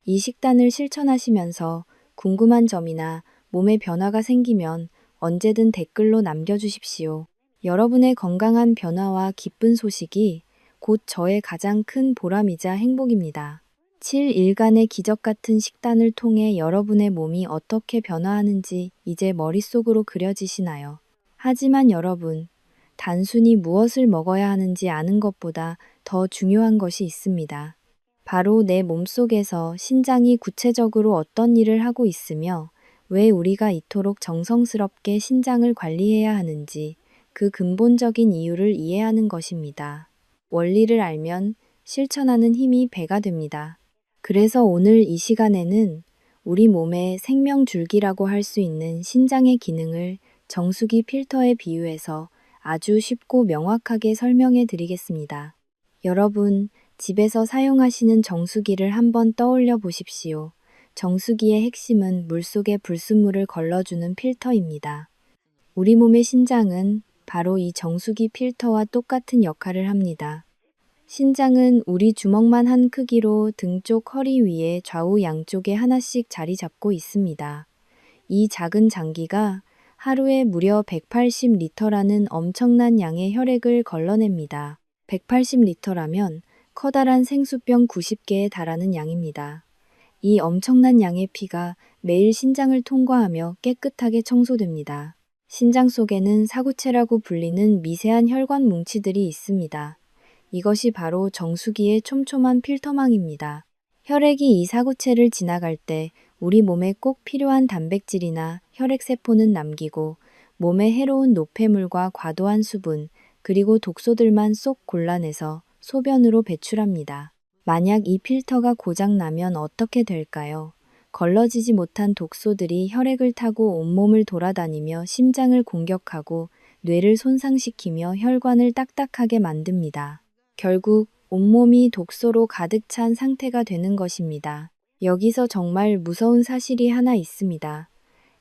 이 식단을 실천하시면서 궁금한 점이나 몸에 변화가 생기면 언제든 댓글로 남겨주십시오. 여러분의 건강한 변화와 기쁜 소식이 곧 저의 가장 큰 보람이자 행복입니다. 7일간의 기적 같은 식단을 통해 여러분의 몸이 어떻게 변화하는지 이제 머릿속으로 그려지시나요? 하지만 여러분, 단순히 무엇을 먹어야 하는지 아는 것보다 더 중요한 것이 있습니다. 바로 내 몸속에서 신장이 구체적으로 어떤 일을 하고 있으며 왜 우리가 이토록 정성스럽게 신장을 관리해야 하는지 그 근본적인 이유를 이해하는 것입니다. 원리를 알면 실천하는 힘이 배가 됩니다. 그래서 오늘 이 시간에는 우리 몸의 생명줄기라고 할 수 있는 신장의 기능을 정수기 필터에 비유해서 아주 쉽고 명확하게 설명해 드리겠습니다. 여러분, 집에서 사용하시는 정수기를 한번 떠올려 보십시오. 정수기의 핵심은 물속에 불순물을 걸러주는 필터입니다. 우리 몸의 신장은 바로 이 정수기 필터와 똑같은 역할을 합니다. 신장은 우리 주먹만 한 크기로 등 쪽 허리 위에 좌우 양쪽에 하나씩 자리 잡고 있습니다. 이 작은 장기가 하루에 무려 180리터라는 엄청난 양의 혈액을 걸러냅니다. 180리터라면 커다란 생수병 90개에 달하는 양입니다. 이 엄청난 양의 피가 매일 신장을 통과하며 깨끗하게 청소됩니다. 신장 속에는 사구체라고 불리는 미세한 혈관 뭉치들이 있습니다. 이것이 바로 정수기의 촘촘한 필터망입니다. 혈액이 이 사구체를 지나갈 때 우리 몸에 꼭 필요한 단백질이나 혈액세포는 남기고 몸에 해로운 노폐물과 과도한 수분, 그리고 독소들만 쏙 골라내서 소변으로 배출합니다. 만약 이 필터가 고장나면 어떻게 될까요? 걸러지지 못한 독소들이 혈액을 타고 온몸을 돌아다니며 심장을 공격하고 뇌를 손상시키며 혈관을 딱딱하게 만듭니다. 결국 온몸이 독소로 가득 찬 상태가 되는 것입니다. 여기서 정말 무서운 사실이 하나 있습니다.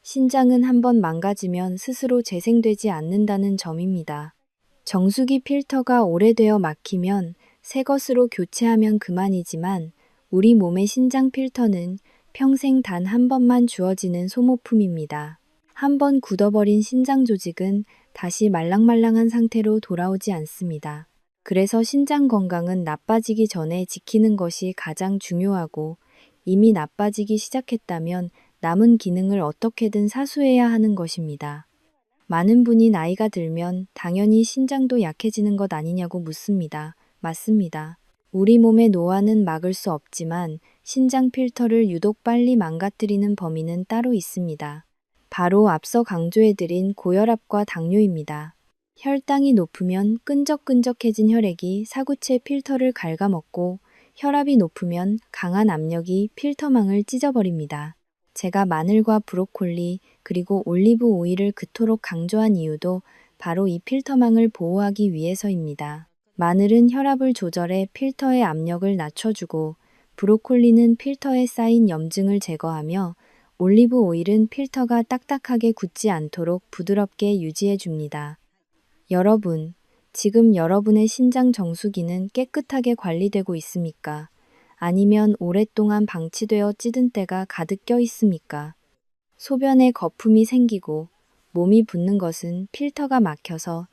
신장은 한번 망가지면 스스로 재생되지 않는다는 점입니다. 정수기 필터가 오래되어 막히면 새 것으로 교체하면 그만이지만 우리 몸의 신장 필터는 평생 단 한 번만 주어지는 소모품입니다. 한 번 굳어버린 신장 조직은 다시 말랑말랑한 상태로 돌아오지 않습니다. 그래서 신장 건강은 나빠지기 전에 지키는 것이 가장 중요하고 이미 나빠지기 시작했다면 남은 기능을 어떻게든 사수해야 하는 것입니다. 많은 분이 나이가 들면 당연히 신장도 약해지는 것 아니냐고 묻습니다. 맞습니다. 우리 몸의 노화는 막을 수 없지만 신장 필터를 유독 빨리 망가뜨리는 범인은 따로 있습니다. 바로 앞서 강조해드린 고혈압과 당뇨입니다. 혈당이 높으면 끈적끈적해진 혈액이 사구체 필터를 갉아먹고 혈압이 높으면 강한 압력이 필터망을 찢어버립니다. 제가 마늘과 브로콜리 그리고 올리브 오일을 그토록 강조한 이유도 바로 이 필터망을 보호하기 위해서입니다. 마늘은 혈압을 조절해 필터의 압력을 낮춰주고 브로콜리는 필터에 쌓인 염증을 제거하며 올리브 오일은 필터가 딱딱하게 굳지 않도록 부드럽게 유지해줍니다. 여러분, 지금 여러분의 신장 정수기는 깨끗하게 관리되고 있습니까? 아니면 오랫동안 방치되어 찌든 때가 가득 껴 있습니까? 소변에 거품이 생기고 몸이 붓는 것은 필터가 막혀서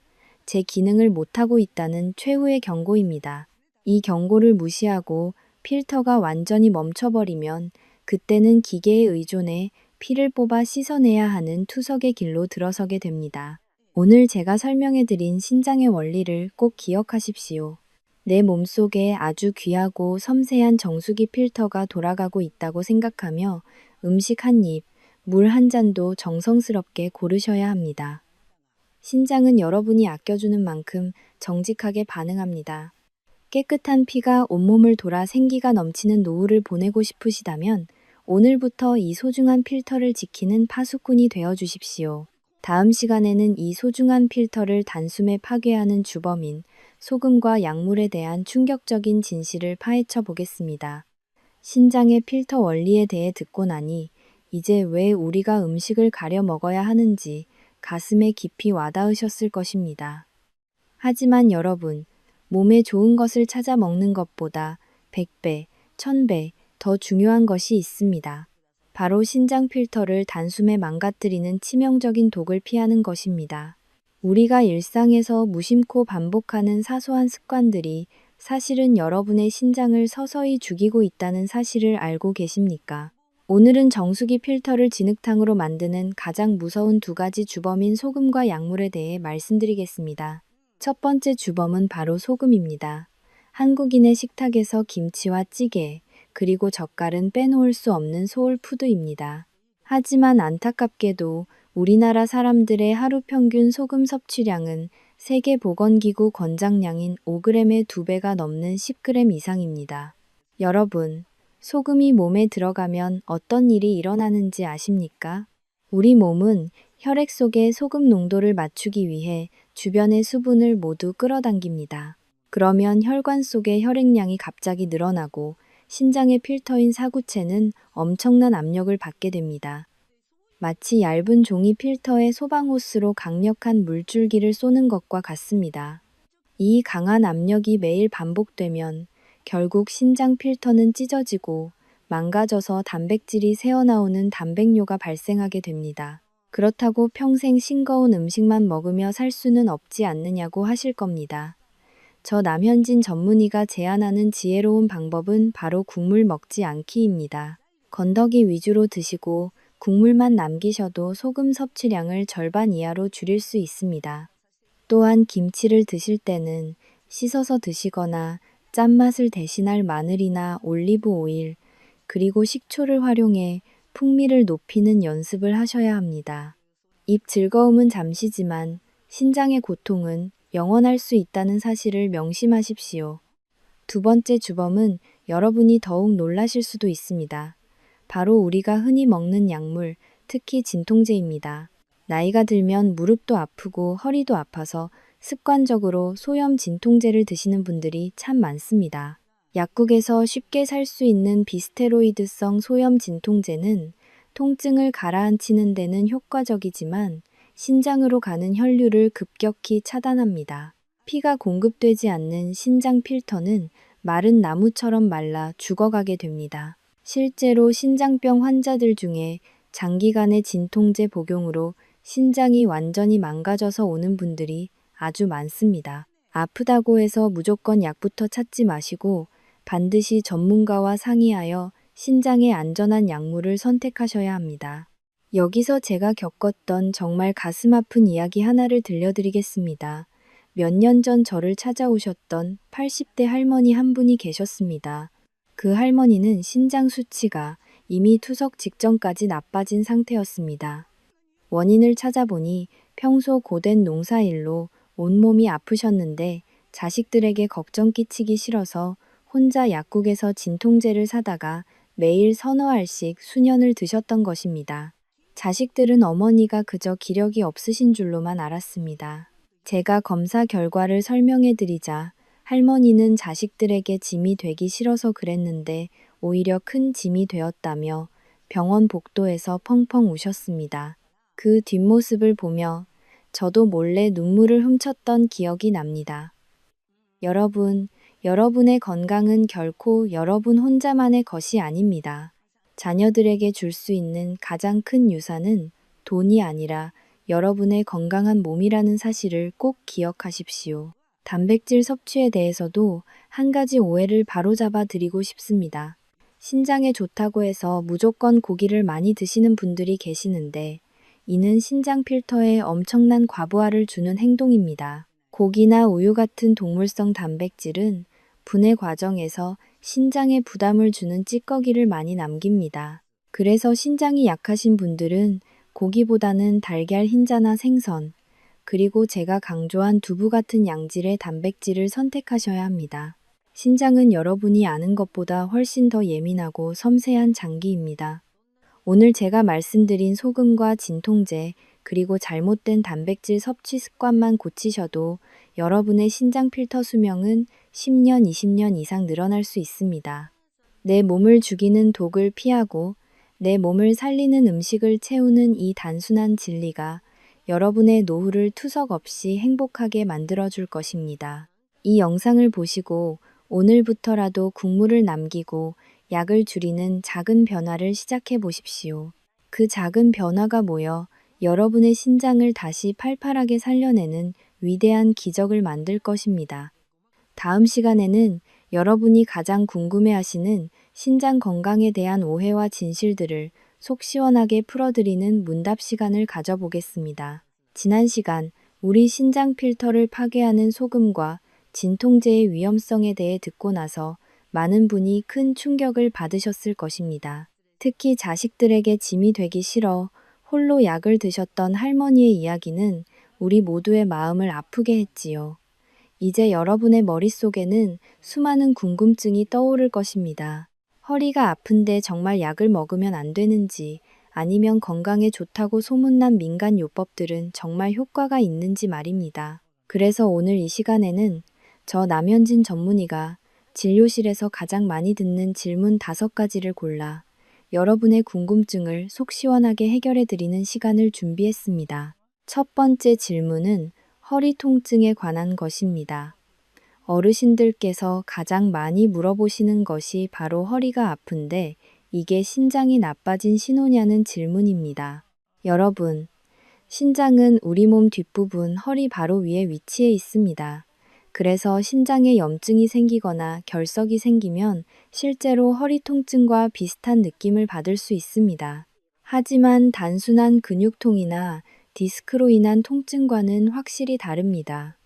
제 기능을 못하고 있다는 최후의 경고입니다. 이 경고를 무시하고 필터가 완전히 멈춰버리면 그때는 기계에 의존해 피를 뽑아 씻어내야 하는 투석의 길로 들어서게 됩니다. 오늘 제가 설명해드린 신장의 원리를 꼭 기억하십시오. 내 몸속에 아주 귀하고 섬세한 정수기 필터가 돌아가고 있다고 생각하며 음식 한 입, 물 한 잔도 정성스럽게 고르셔야 합니다. 신장은 여러분이 아껴주는 만큼 정직하게 반응합니다. 깨끗한 피가 온몸을 돌아 생기가 넘치는 노후를 보내고 싶으시다면 오늘부터 이 소중한 필터를 지키는 파수꾼이 되어 주십시오. 다음 시간에는 이 소중한 필터를 단숨에 파괴하는 주범인 소금과 약물에 대한 충격적인 진실을 파헤쳐 보겠습니다. 신장의 필터 원리에 대해 듣고 나니 이제 왜 우리가 음식을 가려 먹어야 하는지 가슴에 깊이 와닿으셨을 것입니다. 하지만 여러분, 몸에 좋은 것을 찾아 먹는 것보다 100배, 1000배 더 중요한 것이 있습니다. 바로 신장 필터를 단숨에 망가뜨리는 치명적인 독을 피하는 것입니다. 우리가 일상에서 무심코 반복하는 사소한 습관들이 사실은 여러분의 신장을 서서히 죽이고 있다는 사실을 알고 계십니까? 오늘은 정수기 필터를 진흙탕으로 만드는 가장 무서운 두 가지 주범인 소금과 약물에 대해 말씀드리겠습니다. 첫 번째 주범은 바로 소금입니다. 한국인의 식탁에서 김치와 찌개, 그리고 젓갈은 빼놓을 수 없는 소울푸드입니다. 하지만 안타깝게도 우리나라 사람들의 하루 평균 소금 섭취량은 세계보건기구 권장량인 5g의 2배가 넘는 10g 이상입니다. 여러분, 소금이 몸에 들어가면 어떤 일이 일어나는지 아십니까? 우리 몸은 혈액 속의 소금 농도를 맞추기 위해 주변의 수분을 모두 끌어당깁니다. 그러면 혈관 속의 혈액량이 갑자기 늘어나고 신장의 필터인 사구체는 엄청난 압력을 받게 됩니다. 마치 얇은 종이 필터에 소방호스로 강력한 물줄기를 쏘는 것과 같습니다. 이 강한 압력이 매일 반복되면 결국 신장 필터는 찢어지고 망가져서 단백질이 새어나오는 단백뇨가 발생하게 됩니다. 그렇다고 평생 싱거운 음식만 먹으며 살 수는 없지 않느냐고 하실 겁니다. 저 남현진 전문의가 제안하는 지혜로운 방법은 바로 국물 먹지 않기입니다. 건더기 위주로 드시고 국물만 남기셔도 소금 섭취량을 절반 이하로 줄일 수 있습니다. 또한 김치를 드실 때는 씻어서 드시거나 짠맛을 대신할 마늘이나 올리브 오일, 그리고 식초를 활용해 풍미를 높이는 연습을 하셔야 합니다. 입 즐거움은 잠시지만 신장의 고통은 영원할 수 있다는 사실을 명심하십시오. 두 번째 주범은 여러분이 더욱 놀라실 수도 있습니다. 바로 우리가 흔히 먹는 약물, 특히 진통제입니다. 나이가 들면 무릎도 아프고 허리도 아파서 습관적으로 소염 진통제를 드시는 분들이 참 많습니다. 약국에서 쉽게 살 수 있는 비스테로이드성 소염 진통제는 통증을 가라앉히는 데는 효과적이지만 신장으로 가는 혈류를 급격히 차단합니다. 피가 공급되지 않는 신장 필터는 마른 나무처럼 말라 죽어가게 됩니다. 실제로 신장병 환자들 중에 장기간의 진통제 복용으로 신장이 완전히 망가져서 오는 분들이 아주 많습니다. 아프다고 해서 무조건 약부터 찾지 마시고 반드시 전문가와 상의하여 신장에 안전한 약물을 선택하셔야 합니다. 여기서 제가 겪었던 정말 가슴 아픈 이야기 하나를 들려드리겠습니다. 몇 년 전 저를 찾아오셨던 80대 할머니 한 분이 계셨습니다. 그 할머니는 신장 수치가 이미 투석 직전까지 나빠진 상태였습니다. 원인을 찾아보니 평소 고된 농사일로 온몸이 아프셨는데 자식들에게 걱정 끼치기 싫어서 혼자 약국에서 진통제를 사다가 매일 서너 알씩 수년을 드셨던 것입니다. 자식들은 어머니가 그저 기력이 없으신 줄로만 알았습니다. 제가 검사 결과를 설명해 드리자 할머니는 자식들에게 짐이 되기 싫어서 그랬는데 오히려 큰 짐이 되었다며 병원 복도에서 펑펑 우셨습니다. 그 뒷모습을 보며 저도 몰래 눈물을 훔쳤던 기억이 납니다. 여러분, 여러분의 건강은 결코 여러분 혼자만의 것이 아닙니다. 자녀들에게 줄 수 있는 가장 큰 유산은 돈이 아니라 여러분의 건강한 몸이라는 사실을 꼭 기억하십시오. 단백질 섭취에 대해서도 한 가지 오해를 바로잡아 드리고 싶습니다. 신장에 좋다고 해서 무조건 고기를 많이 드시는 분들이 계시는데 이는 신장 필터에 엄청난 과부하를 주는 행동입니다. 고기나 우유 같은 동물성 단백질은 분해 과정에서 신장에 부담을 주는 찌꺼기를 많이 남깁니다. 그래서 신장이 약하신 분들은 고기보다는 달걀 흰자나 생선, 그리고 제가 강조한 두부 같은 양질의 단백질을 선택하셔야 합니다. 신장은 여러분이 아는 것보다 훨씬 더 예민하고 섬세한 장기입니다. 오늘 제가 말씀드린 소금과 진통제, 그리고 잘못된 단백질 섭취 습관만 고치셔도 여러분의 신장 필터 수명은 10년, 20년 이상 늘어날 수 있습니다. 내 몸을 죽이는 독을 피하고 내 몸을 살리는 음식을 채우는 이 단순한 진리가 여러분의 노후를 투석 없이 행복하게 만들어줄 것입니다. 이 영상을 보시고 오늘부터라도 국물을 남기고 약을 줄이는 작은 변화를 시작해 보십시오. 그 작은 변화가 모여 여러분의 신장을 다시 팔팔하게 살려내는 위대한 기적을 만들 것입니다. 다음 시간에는 여러분이 가장 궁금해하시는 신장 건강에 대한 오해와 진실들을 속 시원하게 풀어드리는 문답 시간을 가져보겠습니다. 지난 시간 우리 신장 필터를 파괴하는 소금과 진통제의 위험성에 대해 듣고 나서 많은 분이 큰 충격을 받으셨을 것입니다. 특히 자식들에게 짐이 되기 싫어 홀로 약을 드셨던 할머니의 이야기는 우리 모두의 마음을 아프게 했지요. 이제 여러분의 머릿속에는 수많은 궁금증이 떠오를 것입니다. 허리가 아픈데 정말 약을 먹으면 안 되는지, 아니면 건강에 좋다고 소문난 민간 요법들은 정말 효과가 있는지 말입니다. 그래서 오늘 이 시간에는 저 남현진 전문의가 진료실에서 가장 많이 듣는 질문 5가지를 골라 여러분의 궁금증을 속 시원하게 해결해 드리는 시간을 준비했습니다. 첫 번째 질문은 허리 통증에 관한 것입니다. 어르신들께서 가장 많이 물어보시는 것이 바로 허리가 아픈데 이게 신장이 나빠진 신호냐는 질문입니다. 여러분, 신장은 우리 몸 뒷부분 허리 바로 위에 위치해 있습니다. 그래서 신장에 염증이 생기거나 결석이 생기면 실제로 허리 통증과 비슷한 느낌을 받을 수 있습니다. 하지만 단순한 근육통이나 디스크로 인한 통증과는 확실히 다릅니다.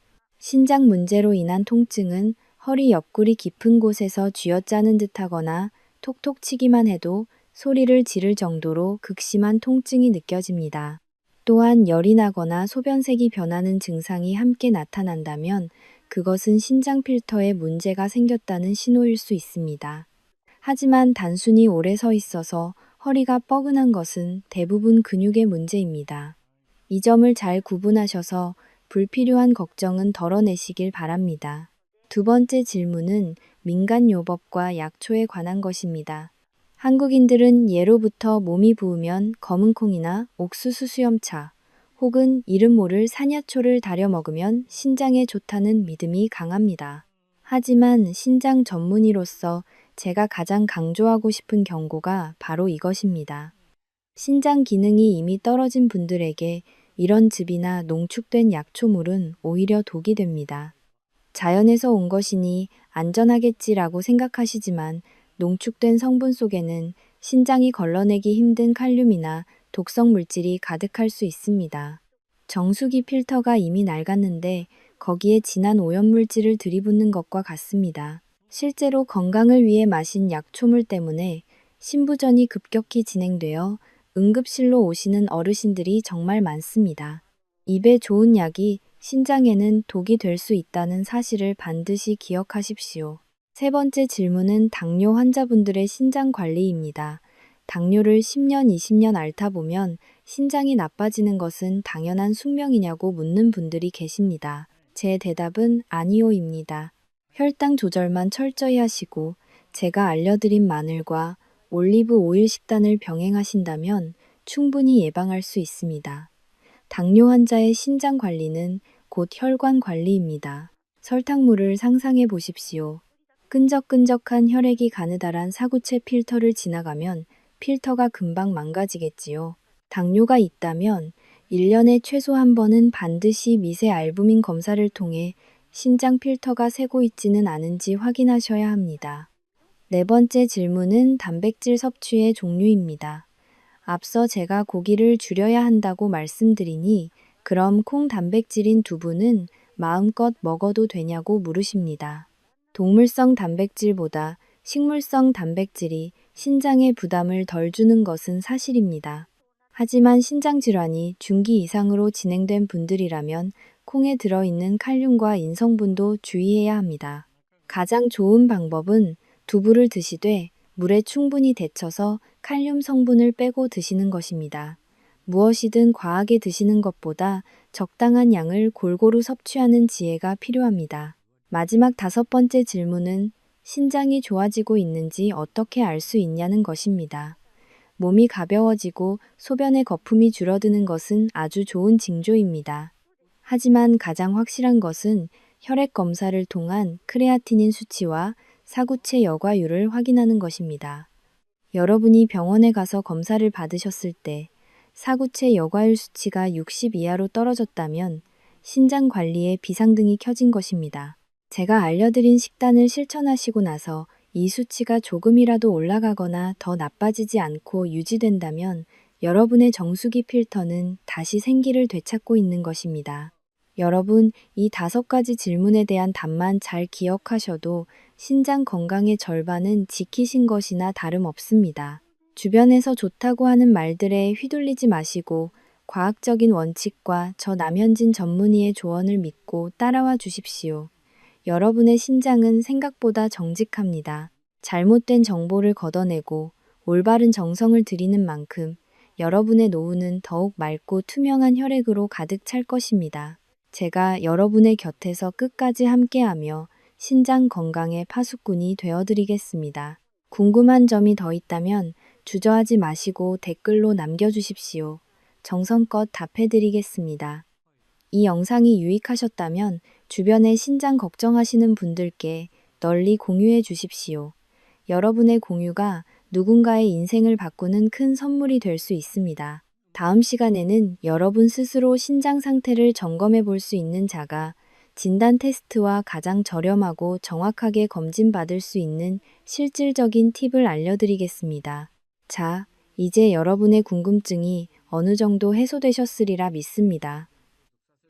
신장 문제로 인한 통증은 허리 옆구리 깊은 곳에서 쥐어짜는 듯하거나 톡톡 치기만 해도 소리를 지를 정도로 극심한 통증이 느껴집니다. 또한 열이 나거나 소변색이 변하는 증상이 함께 나타난다면 그것은 신장 필터에 문제가 생겼다는 신호일 수 있습니다. 하지만 단순히 오래 서 있어서 허리가 뻐근한 것은 대부분 근육의 문제입니다. 이 점을 잘 구분하셔서 불필요한 걱정은 덜어내시길 바랍니다. 두 번째 질문은 민간요법과 약초에 관한 것입니다. 한국인들은 예로부터 몸이 부으면 검은콩이나 옥수수 수염차 혹은 이름 모를 산야초를 달여 먹으면 신장에 좋다는 믿음이 강합니다. 하지만 신장 전문의로서 제가 가장 강조하고 싶은 경고가 바로 이것입니다. 신장 기능이 이미 떨어진 분들에게 이런 즙이나 농축된 약초물은 오히려 독이 됩니다. 자연에서 온 것이니 안전하겠지라고 생각하시지만 농축된 성분 속에는 신장이 걸러내기 힘든 칼륨이나 독성 물질이 가득할 수 있습니다. 정수기 필터가 이미 낡았는데 거기에 진한 오염물질을 들이붓는 것과 같습니다. 실제로 건강을 위해 마신 약초물 때문에 신부전이 급격히 진행되어 응급실로 오시는 어르신들이 정말 많습니다. 입에 좋은 약이 신장에는 독이 될 수 있다는 사실을 반드시 기억하십시오. 세 번째 질문은 당뇨 환자분들의 신장 관리입니다. 당뇨를 10년, 20년 앓다 보면 신장이 나빠지는 것은 당연한 숙명이냐고 묻는 분들이 계십니다. 제 대답은 아니오입니다. 혈당 조절만 철저히 하시고 제가 알려드린 마늘과 올리브 오일 식단을 병행하신다면 충분히 예방할 수 있습니다. 당뇨 환자의 신장 관리는 곧 혈관 관리입니다. 설탕물을 상상해 보십시오. 끈적끈적한 혈액이 가느다란 사구체 필터를 지나가면 필터가 금방 망가지겠지요. 당뇨가 있다면 1년에 최소 한 번은 반드시 미세 알부민 검사를 통해 신장 필터가 새고 있지는 않은지 확인하셔야 합니다. 네 번째 질문은 단백질 섭취의 종류입니다. 앞서 제가 고기를 줄여야 한다고 말씀드리니 그럼 콩 단백질인 두부는 마음껏 먹어도 되냐고 물으십니다. 동물성 단백질보다 식물성 단백질이 신장에 부담을 덜 주는 것은 사실입니다. 하지만 신장 질환이 중기 이상으로 진행된 분들이라면 콩에 들어있는 칼륨과 인성분도 주의해야 합니다. 가장 좋은 방법은 두부를 드시되 물에 충분히 데쳐서 칼륨 성분을 빼고 드시는 것입니다. 무엇이든 과하게 드시는 것보다 적당한 양을 골고루 섭취하는 지혜가 필요합니다. 마지막 다섯 번째 질문은 신장이 좋아지고 있는지 어떻게 알 수 있냐는 것입니다. 몸이 가벼워지고 소변의 거품이 줄어드는 것은 아주 좋은 징조입니다. 하지만 가장 확실한 것은 혈액 검사를 통한 크레아티닌 수치와 사구체 여과율을 확인하는 것입니다. 여러분이 병원에 가서 검사를 받으셨을 때 사구체 여과율 수치가 60 이하로 떨어졌다면 신장 관리에 비상등이 켜진 것입니다. 제가 알려드린 식단을 실천하시고 나서 이 수치가 조금이라도 올라가거나 더 나빠지지 않고 유지된다면 여러분의 정수기 필터는 다시 생기를 되찾고 있는 것입니다. 여러분, 이 5가지 질문에 대한 답만 잘 기억하셔도 신장 건강의 절반은 지키신 것이나 다름없습니다. 주변에서 좋다고 하는 말들에 휘둘리지 마시고 과학적인 원칙과 저 남현진 전문의의 조언을 믿고 따라와 주십시오. 여러분의 신장은 생각보다 정직합니다. 잘못된 정보를 걷어내고 올바른 정성을 들이는 만큼 여러분의 노후는 더욱 맑고 투명한 혈액으로 가득 찰 것입니다. 제가 여러분의 곁에서 끝까지 함께하며 신장 건강의 파수꾼이 되어드리겠습니다. 궁금한 점이 더 있다면 주저하지 마시고 댓글로 남겨주십시오. 정성껏 답해드리겠습니다. 이 영상이 유익하셨다면 주변에 신장 걱정하시는 분들께 널리 공유해 주십시오. 여러분의 공유가 누군가의 인생을 바꾸는 큰 선물이 될 수 있습니다. 다음 시간에는 여러분 스스로 신장 상태를 점검해 볼 수 있는 자가 진단 테스트와 가장 저렴하고 정확하게 검진받을 수 있는 실질적인 팁을 알려드리겠습니다. 자, 이제 여러분의 궁금증이 어느 정도 해소되셨으리라 믿습니다.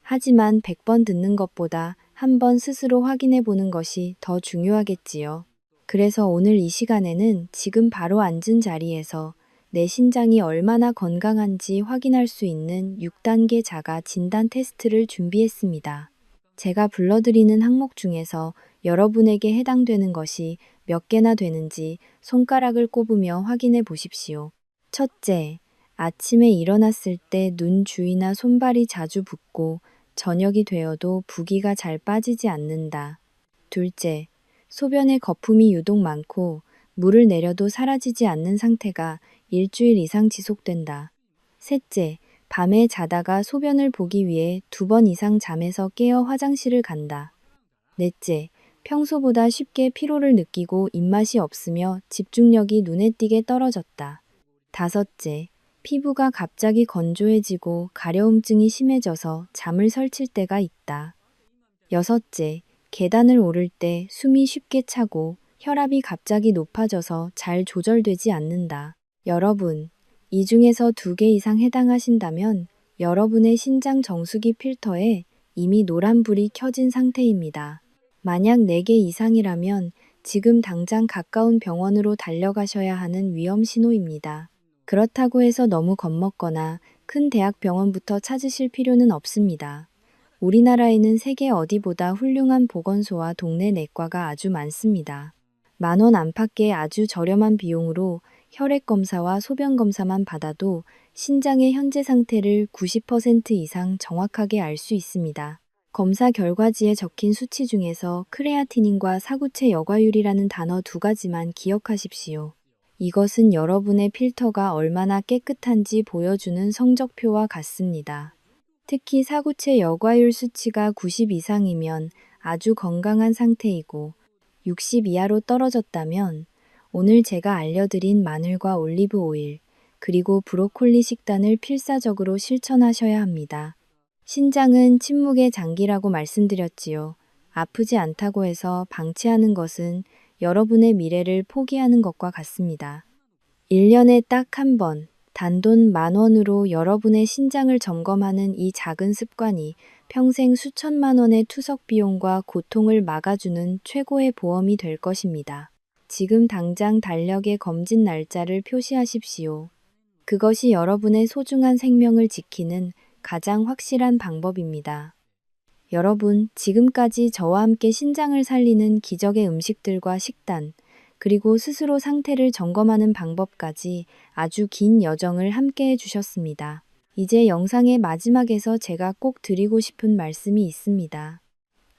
하지만 100번 듣는 것보다 한 번 스스로 확인해 보는 것이 더 중요하겠지요. 그래서 오늘 이 시간에는 지금 바로 앉은 자리에서 내 신장이 얼마나 건강한지 확인할 수 있는 6단계 자가 진단 테스트를 준비했습니다. 제가 불러드리는 항목 중에서 여러분에게 해당되는 것이 몇 개나 되는지 손가락을 꼽으며 확인해 보십시오. 첫째, 아침에 일어났을 때 눈 주위나 손발이 자주 붓고 저녁이 되어도 부기가 잘 빠지지 않는다. 둘째, 소변에 거품이 유독 많고 물을 내려도 사라지지 않는 상태가 일주일 이상 지속된다. 셋째, 밤에 자다가 소변을 보기 위해 2번 이상 잠에서 깨어 화장실을 간다. 넷째, 평소보다 쉽게 피로를 느끼고 입맛이 없으며 집중력이 눈에 띄게 떨어졌다. 다섯째, 피부가 갑자기 건조해지고 가려움증이 심해져서 잠을 설칠 때가 있다. 여섯째, 계단을 오를 때 숨이 쉽게 차고 혈압이 갑자기 높아져서 잘 조절되지 않는다. 여러분, 이 중에서 2개 이상 해당하신다면 여러분의 신장 정수기 필터에 이미 노란불이 켜진 상태입니다. 만약 4개 이상이라면 지금 당장 가까운 병원으로 달려가셔야 하는 위험 신호입니다. 그렇다고 해서 너무 겁먹거나 큰 대학 병원부터 찾으실 필요는 없습니다. 우리나라에는 세계 어디보다 훌륭한 보건소와 동네 내과가 아주 많습니다. 10,000원 안팎의 아주 저렴한 비용으로 혈액 검사와 소변 검사만 받아도 신장의 현재 상태를 90% 이상 정확하게 알 수 있습니다. 검사 결과지에 적힌 수치 중에서 크레아티닌과 사구체 여과율이라는 단어 2가지만 기억하십시오. 이것은 여러분의 필터가 얼마나 깨끗한지 보여주는 성적표와 같습니다. 특히 사구체 여과율 수치가 90 이상이면 아주 건강한 상태이고 60 이하로 떨어졌다면 오늘 제가 알려드린 마늘과 올리브 오일, 그리고 브로콜리 식단을 필사적으로 실천하셔야 합니다. 신장은 침묵의 장기라고 말씀드렸지요. 아프지 않다고 해서 방치하는 것은 여러분의 미래를 포기하는 것과 같습니다. 1년에 딱 한 번, 단돈 10,000원으로 여러분의 신장을 점검하는 이 작은 습관이 평생 수천만 원의 투석 비용과 고통을 막아주는 최고의 보험이 될 것입니다. 지금 당장 달력에 검진 날짜를 표시하십시오. 그것이 여러분의 소중한 생명을 지키는 가장 확실한 방법입니다. 여러분, 지금까지 저와 함께 신장을 살리는 기적의 음식들과 식단, 그리고 스스로 상태를 점검하는 방법까지 아주 긴 여정을 함께 해주셨습니다. 이제 영상의 마지막에서 제가 꼭 드리고 싶은 말씀이 있습니다.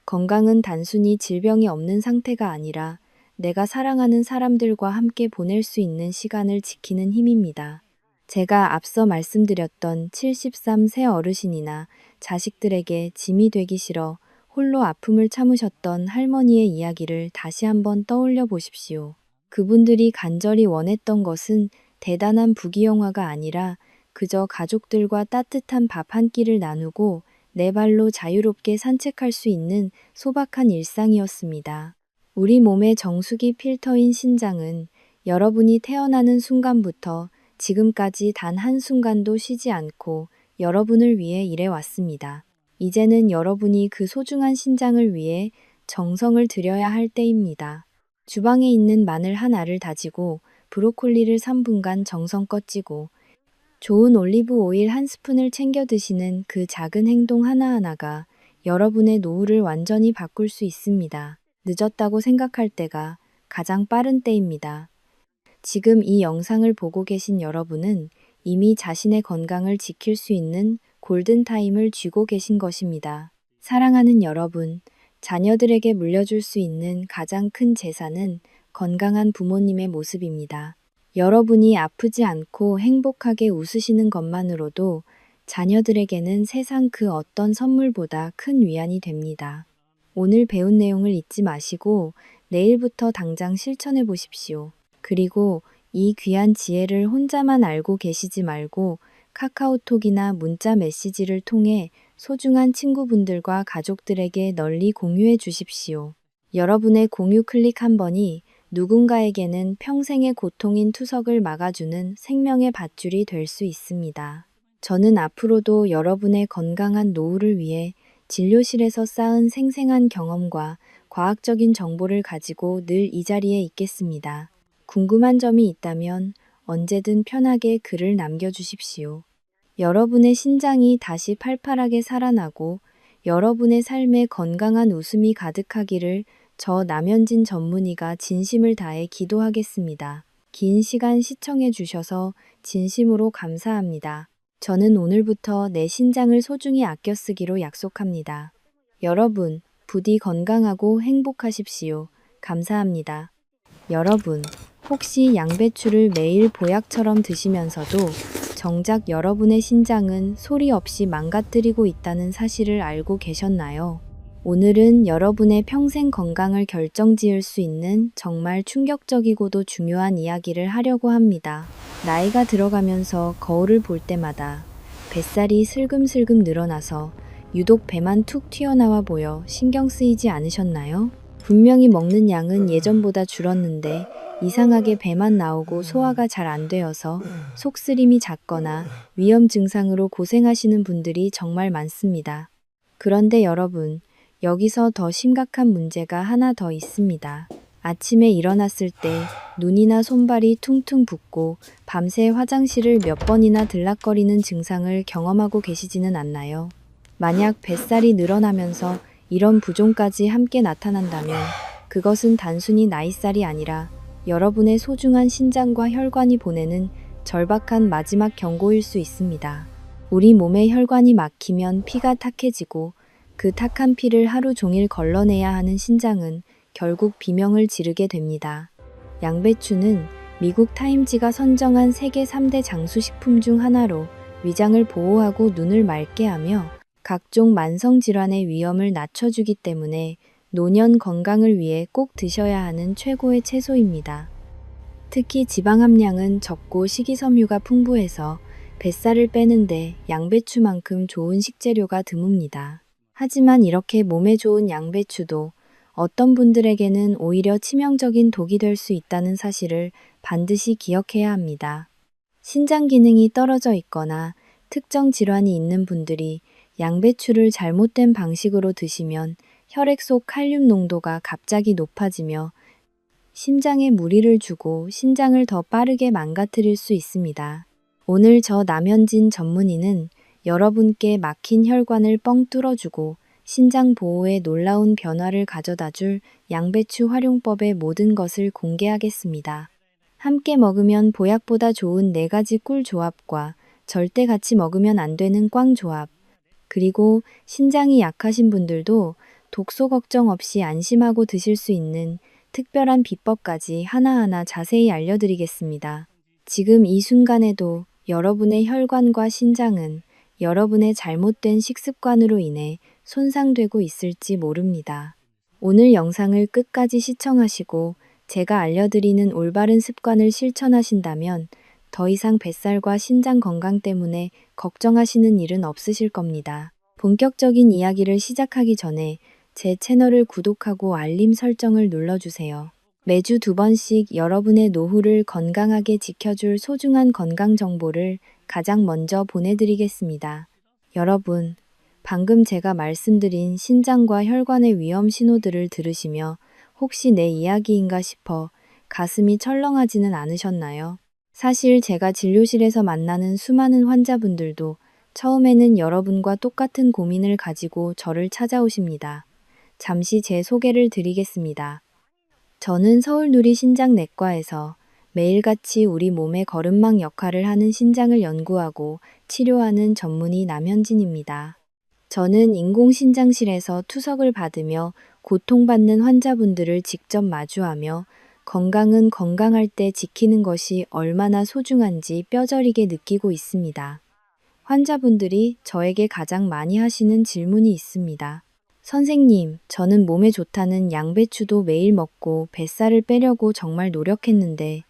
건강은 단순히 질병이 없는 상태가 아니라 내가 사랑하는 사람들과 함께 보낼 수 있는 시간을 지키는 힘입니다. 제가 앞서 말씀드렸던 73세 어르신이나 자식들에게 짐이 되기 싫어 홀로 아픔을 참으셨던 할머니의 이야기를 다시 한번 떠올려 보십시오. 그분들이 간절히 원했던 것은 대단한 부귀영화가 아니라 그저 가족들과 따뜻한 밥 한 끼를 나누고 네 발로 자유롭게 산책할 수 있는 소박한 일상이었습니다. 우리 몸의 정수기 필터인 신장은 여러분이 태어나는 순간부터 지금까지 단 한순간도 쉬지 않고 여러분을 위해 일해왔습니다. 이제는 여러분이 그 소중한 신장을 위해 정성을 들여야 할 때입니다. 주방에 있는 마늘 한 알을 다지고 브로콜리를 3분간 정성껏 찌고 좋은 올리브 오일 한 스푼을 챙겨 드시는 그 작은 행동 하나하나가 여러분의 노후를 완전히 바꿀 수 있습니다. 늦었다고 생각할 때가 가장 빠른 때입니다. 지금 이 영상을 보고 계신 여러분은 이미 자신의 건강을 지킬 수 있는 골든타임을 쥐고 계신 것입니다. 사랑하는 여러분, 자녀들에게 물려줄 수 있는 가장 큰 재산은 건강한 부모님의 모습입니다. 여러분이 아프지 않고 행복하게 웃으시는 것만으로도 자녀들에게는 세상 그 어떤 선물보다 큰 위안이 됩니다. 오늘 배운 내용을 잊지 마시고 내일부터 당장 실천해 보십시오. 그리고 이 귀한 지혜를 혼자만 알고 계시지 말고 카카오톡이나 문자 메시지를 통해 소중한 친구분들과 가족들에게 널리 공유해 주십시오. 여러분의 공유 클릭 한 번이 누군가에게는 평생의 고통인 투석을 막아주는 생명의 밧줄이 될 수 있습니다. 저는 앞으로도 여러분의 건강한 노후를 위해 진료실에서 쌓은 생생한 경험과 과학적인 정보를 가지고 늘 이 자리에 있겠습니다. 궁금한 점이 있다면 언제든 편하게 글을 남겨주십시오. 여러분의 신장이 다시 팔팔하게 살아나고 여러분의 삶에 건강한 웃음이 가득하기를 저 남현진 전문의가 진심을 다해 기도하겠습니다. 긴 시간 시청해 주셔서 진심으로 감사합니다. 저는 오늘부터 내 신장을 소중히 아껴 쓰기로 약속합니다. 여러분, 부디 건강하고 행복하십시오. 감사합니다. 여러분, 혹시 양배추를 매일 보약처럼 드시면서도 정작 여러분의 신장은 소리 없이 망가뜨리고 있다는 사실을 알고 계셨나요? 오늘은 여러분의 평생 건강을 결정지을 수 있는 정말 충격적이고도 중요한 이야기를 하려고 합니다. 나이가 들어가면서 거울을 볼 때마다 뱃살이 슬금슬금 늘어나서 유독 배만 툭 튀어나와 보여 신경 쓰이지 않으셨나요? 분명히 먹는 양은 예전보다 줄었는데 이상하게 배만 나오고 소화가 잘 안 되어서 속쓰림이 잦거나 위험 증상으로 고생하시는 분들이 정말 많습니다. 그런데 여러분, 여기서 더 심각한 문제가 하나 더 있습니다. 아침에 일어났을 때 눈이나 손발이 퉁퉁 붓고 밤새 화장실을 몇 번이나 들락거리는 증상을 경험하고 계시지는 않나요? 만약 뱃살이 늘어나면서 이런 부종까지 함께 나타난다면 그것은 단순히 나이살이 아니라 여러분의 소중한 신장과 혈관이 보내는 절박한 마지막 경고일 수 있습니다. 우리 몸의 혈관이 막히면 피가 탁해지고 그 탁한 피를 하루 종일 걸러내야 하는 신장은 결국 비명을 지르게 됩니다. 양배추는 미국 타임지가 선정한 세계 3대 장수식품 중 하나로 위장을 보호하고 눈을 맑게 하며 각종 만성질환의 위험을 낮춰주기 때문에 노년 건강을 위해 꼭 드셔야 하는 최고의 채소입니다. 특히 지방 함량은 적고 식이섬유가 풍부해서 뱃살을 빼는데 양배추만큼 좋은 식재료가 드뭅니다. 하지만 이렇게 몸에 좋은 양배추도 어떤 분들에게는 오히려 치명적인 독이 될 수 있다는 사실을 반드시 기억해야 합니다. 신장 기능이 떨어져 있거나 특정 질환이 있는 분들이 양배추를 잘못된 방식으로 드시면 혈액 속 칼륨 농도가 갑자기 높아지며 심장에 무리를 주고 신장을 더 빠르게 망가뜨릴 수 있습니다. 오늘 저 남현진 전문의는 여러분께 막힌 혈관을 뻥 뚫어주고 신장 보호에 놀라운 변화를 가져다줄 양배추 활용법의 모든 것을 공개하겠습니다. 함께 먹으면 보약보다 좋은 4가지 꿀 조합과 절대 같이 먹으면 안 되는 꽝 조합, 그리고 신장이 약하신 분들도 독소 걱정 없이 안심하고 드실 수 있는 특별한 비법까지 하나하나 자세히 알려드리겠습니다. 지금 이 순간에도 여러분의 혈관과 신장은 여러분의 잘못된 식습관으로 인해 손상되고 있을지 모릅니다. 오늘 영상을 끝까지 시청하시고 제가 알려드리는 올바른 습관을 실천하신다면 더 이상 뱃살과 신장 건강 때문에 걱정하시는 일은 없으실 겁니다. 본격적인 이야기를 시작하기 전에 제 채널을 구독하고 알림 설정을 눌러주세요. 매주 2번씩 여러분의 노후를 건강하게 지켜줄 소중한 건강 정보를 가장 먼저 보내드리겠습니다. 여러분, 방금 제가 말씀드린 신장과 혈관의 위험 신호들을 들으시며 혹시 내 이야기인가 싶어 가슴이 철렁하지는 않으셨나요? 사실 제가 진료실에서 만나는 수많은 환자분들도 처음에는 여러분과 똑같은 고민을 가지고 저를 찾아오십니다. 잠시 제 소개를 드리겠습니다. 저는 서울누리신장내과에서 매일같이 우리 몸의 거름망 역할을 하는 신장을 연구하고 치료하는 전문의 남현진입니다. 저는 인공신장실에서 투석을 받으며 고통받는 환자분들을 직접 마주하며 건강은 건강할 때 지키는 것이 얼마나 소중한지 뼈저리게 느끼고 있습니다. 환자분들이 저에게 가장 많이 하시는 질문이 있습니다. 선생님, 저는 몸에 좋다는 양배추도 매일 먹고 뱃살을 빼려고 정말 노력했는데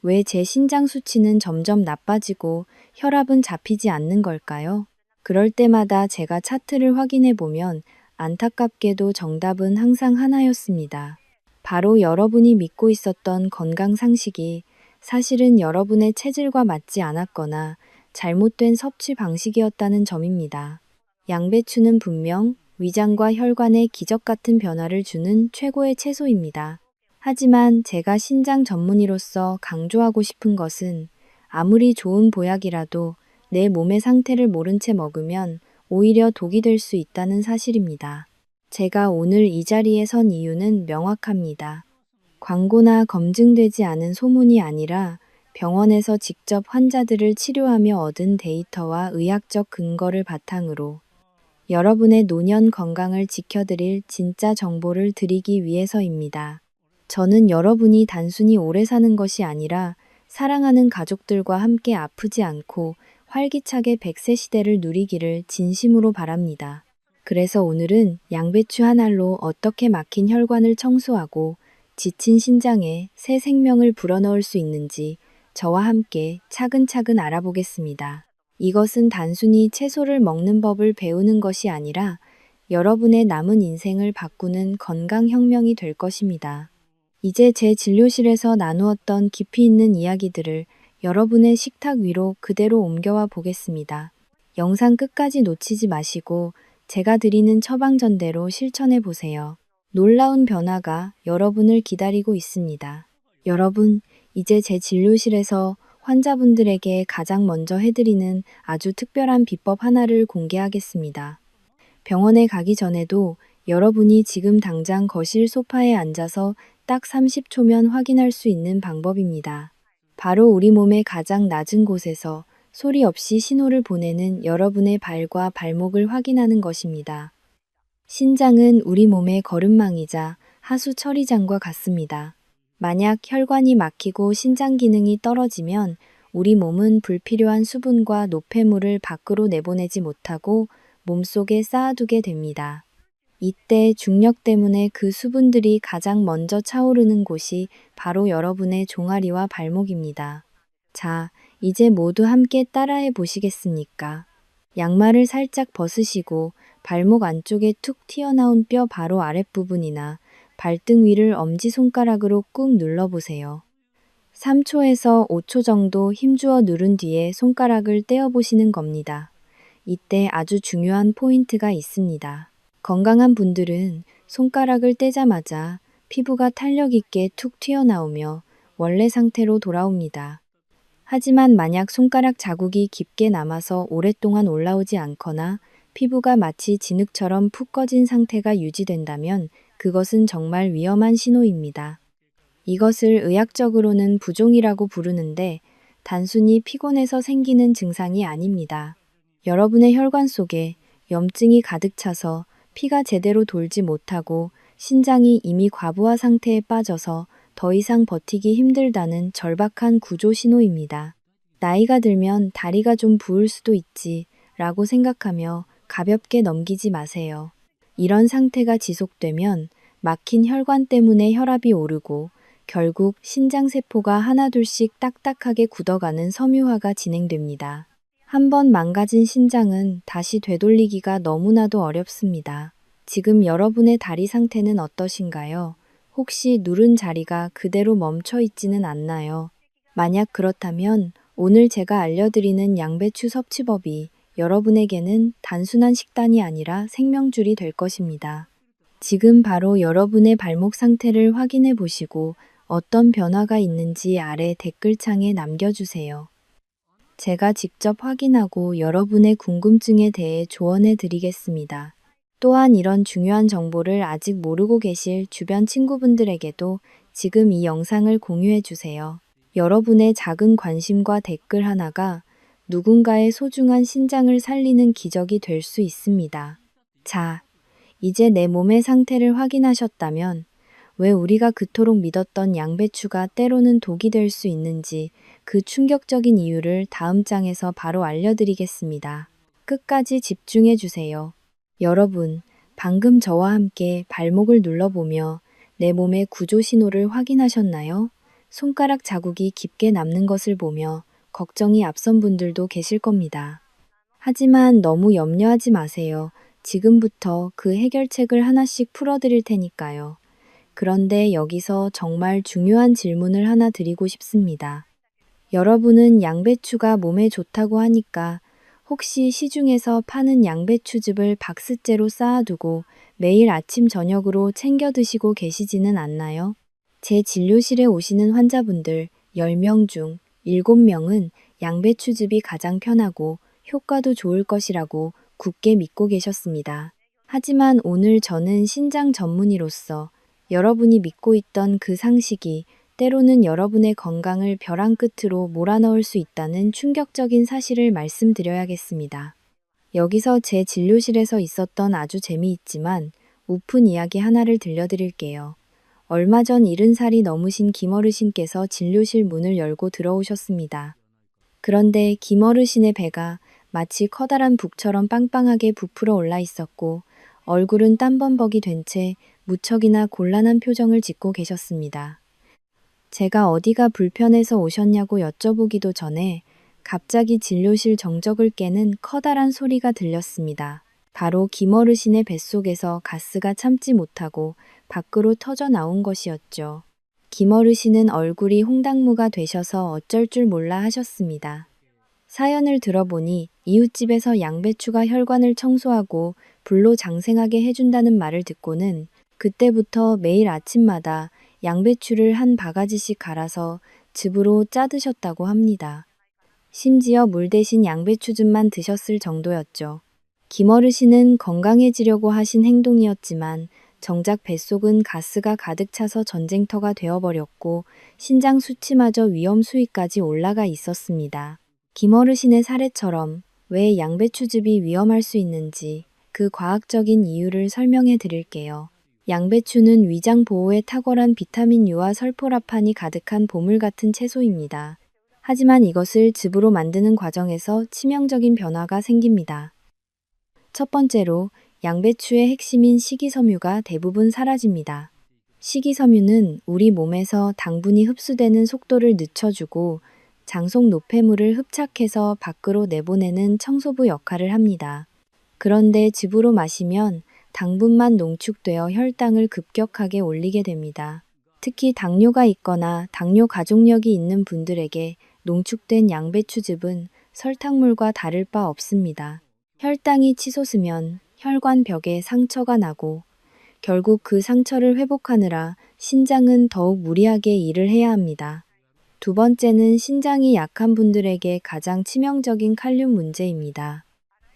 왜 제 신장 수치는 점점 나빠지고 혈압은 잡히지 않는 걸까요? 그럴 때마다 제가 차트를 확인해 보면 안타깝게도 정답은 항상 하나였습니다. 바로 여러분이 믿고 있었던 건강 상식이 사실은 여러분의 체질과 맞지 않았거나 잘못된 섭취 방식이었다는 점입니다. 양배추는 분명 위장과 혈관에 기적 같은 변화를 주는 최고의 채소입니다. 하지만 제가 신장 전문의로서 강조하고 싶은 것은 아무리 좋은 보약이라도 내 몸의 상태를 모른 채 먹으면 오히려 독이 될 수 있다는 사실입니다. 제가 오늘 이 자리에 선 이유는 명확합니다. 광고나 검증되지 않은 소문이 아니라 병원에서 직접 환자들을 치료하며 얻은 데이터와 의학적 근거를 바탕으로 여러분의 노년 건강을 지켜드릴 진짜 정보를 드리기 위해서입니다. 저는 여러분이 단순히 오래 사는 것이 아니라 사랑하는 가족들과 함께 아프지 않고 활기차게 100세 시대를 누리기를 진심으로 바랍니다. 그래서 오늘은 양배추 한 알로 어떻게 막힌 혈관을 청소하고 지친 신장에 새 생명을 불어넣을 수 있는지 저와 함께 차근차근 알아보겠습니다. 이것은 단순히 채소를 먹는 법을 배우는 것이 아니라 여러분의 남은 인생을 바꾸는 건강혁명이 될 것입니다. 이제 제 진료실에서 나누었던 깊이 있는 이야기들을 여러분의 식탁 위로 그대로 옮겨와 보겠습니다. 영상 끝까지 놓치지 마시고 제가 드리는 처방전대로 실천해 보세요. 놀라운 변화가 여러분을 기다리고 있습니다. 여러분, 이제 제 진료실에서 환자분들에게 가장 먼저 해드리는 아주 특별한 비법 하나를 공개하겠습니다. 병원에 가기 전에도 여러분이 지금 당장 거실 소파에 앉아서 딱 30초면 확인할 수 있는 방법입니다. 바로 우리 몸의 가장 낮은 곳에서 소리 없이 신호를 보내는 여러분의 발과 발목을 확인하는 것입니다. 신장은 우리 몸의 걸음망이자 하수 처리장과 같습니다. 만약 혈관이 막히고 신장 기능이 떨어지면 우리 몸은 불필요한 수분과 노폐물을 밖으로 내보내지 못하고 몸속에 쌓아두게 됩니다. 이때 중력 때문에 그 수분들이 가장 먼저 차오르는 곳이 바로 여러분의 종아리와 발목입니다. 자, 이제 모두 함께 따라해 보시겠습니까? 양말을 살짝 벗으시고 발목 안쪽에 툭 튀어나온 뼈 바로 아랫부분이나 발등 위를 엄지손가락으로 꾹 눌러보세요. 3초에서 5초 정도 힘주어 누른 뒤에 손가락을 떼어보시는 겁니다. 이때 아주 중요한 포인트가 있습니다. 건강한 분들은 손가락을 떼자마자 피부가 탄력 있게 툭 튀어나오며 원래 상태로 돌아옵니다. 하지만 만약 손가락 자국이 깊게 남아서 오랫동안 올라오지 않거나 피부가 마치 진흙처럼 푹 꺼진 상태가 유지된다면 그것은 정말 위험한 신호입니다. 이것을 의학적으로는 부종이라고 부르는데 단순히 피곤해서 생기는 증상이 아닙니다. 여러분의 혈관 속에 염증이 가득 차서 피가 제대로 돌지 못하고 신장이 이미 과부하 상태에 빠져서 더 이상 버티기 힘들다는 절박한 구조 신호입니다. 나이가 들면 다리가 좀 부을 수도 있지 라고 생각하며 가볍게 넘기지 마세요. 이런 상태가 지속되면 막힌 혈관 때문에 혈압이 오르고 결국 신장세포가 하나둘씩 딱딱하게 굳어가는 섬유화가 진행됩니다. 한번 망가진 신장은 다시 되돌리기가 너무나도 어렵습니다. 지금 여러분의 다리 상태는 어떠신가요? 혹시 누른 자리가 그대로 멈춰 있지는 않나요? 만약 그렇다면 오늘 제가 알려드리는 양배추 섭취법이 여러분에게는 단순한 식단이 아니라 생명줄이 될 것입니다. 지금 바로 여러분의 발목 상태를 확인해 보시고 어떤 변화가 있는지 아래 댓글창에 남겨주세요. 제가 직접 확인하고 여러분의 궁금증에 대해 조언해 드리겠습니다. 또한 이런 중요한 정보를 아직 모르고 계실 주변 친구분들에게도 지금 이 영상을 공유해 주세요. 여러분의 작은 관심과 댓글 하나가 누군가의 소중한 신장을 살리는 기적이 될 수 있습니다. 자, 이제 내 몸의 상태를 확인하셨다면 왜 우리가 그토록 믿었던 양배추가 때로는 독이 될 수 있는지 그 충격적인 이유를 다음 장에서 바로 알려드리겠습니다. 끝까지 집중해 주세요. 여러분, 방금 저와 함께 발목을 눌러보며 내 몸의 구조 신호를 확인하셨나요? 손가락 자국이 깊게 남는 것을 보며 걱정이 앞선 분들도 계실 겁니다. 하지만 너무 염려하지 마세요. 지금부터 그 해결책을 하나씩 풀어드릴 테니까요. 그런데 여기서 정말 중요한 질문을 하나 드리고 싶습니다. 여러분은 양배추가 몸에 좋다고 하니까 혹시 시중에서 파는 양배추즙을 박스째로 쌓아두고 매일 아침 저녁으로 챙겨 드시고 계시지는 않나요? 제 진료실에 오시는 환자분들 10명 중 7명은 양배추즙이 가장 편하고 효과도 좋을 것이라고 굳게 믿고 계셨습니다. 하지만 오늘 저는 신장 전문의로서 여러분이 믿고 있던 그 상식이 때로는 여러분의 건강을 벼랑 끝으로 몰아넣을 수 있다는 충격적인 사실을 말씀드려야겠습니다. 여기서 제 진료실에서 있었던 아주 재미있지만 우픈 이야기 하나를 들려드릴게요. 얼마 전 70살이 넘으신 김어르신께서 진료실 문을 열고 들어오셨습니다. 그런데 김어르신의 배가 마치 커다란 북처럼 빵빵하게 부풀어 올라 있었고 얼굴은 땀범벅이 된 채 무척이나 곤란한 표정을 짓고 계셨습니다. 제가 어디가 불편해서 오셨냐고 여쭤보기도 전에 갑자기 진료실 정적을 깨는 커다란 소리가 들렸습니다. 바로 김어르신의 뱃속에서 가스가 참지 못하고 밖으로 터져 나온 것이었죠. 김어르신은 얼굴이 홍당무가 되셔서 어쩔 줄 몰라 하셨습니다. 사연을 들어보니 이웃집에서 양배추가 혈관을 청소하고 불로 장생하게 해준다는 말을 듣고는 그때부터 매일 아침마다 양배추를 한 바가지씩 갈아서 즙으로 짜 드셨다고 합니다. 심지어 물 대신 양배추즙만 드셨을 정도였죠. 김어르신은 건강해지려고 하신 행동이었지만 정작 뱃속은 가스가 가득 차서 전쟁터가 되어버렸고 신장 수치마저 위험 수위까지 올라가 있었습니다. 김어르신의 사례처럼 왜 양배추즙이 위험할 수 있는지 그 과학적인 이유를 설명해 드릴게요. 양배추는 위장 보호에 탁월한 비타민 U와 설포라판이 가득한 보물 같은 채소입니다. 하지만 이것을 즙으로 만드는 과정에서 치명적인 변화가 생깁니다. 첫 번째로 양배추의 핵심인 식이섬유가 대부분 사라집니다. 식이섬유는 우리 몸에서 당분이 흡수되는 속도를 늦춰주고 장속 노폐물을 흡착해서 밖으로 내보내는 청소부 역할을 합니다. 그런데 즙으로 마시면 당분만 농축되어 혈당을 급격하게 올리게 됩니다. 특히 당뇨가 있거나 당뇨 가족력이 있는 분들에게 농축된 양배추즙은 설탕물과 다를 바 없습니다. 혈당이 치솟으면 혈관 벽에 상처가 나고 결국 그 상처를 회복하느라 신장은 더욱 무리하게 일을 해야 합니다. 두 번째는 신장이 약한 분들에게 가장 치명적인 칼륨 문제입니다.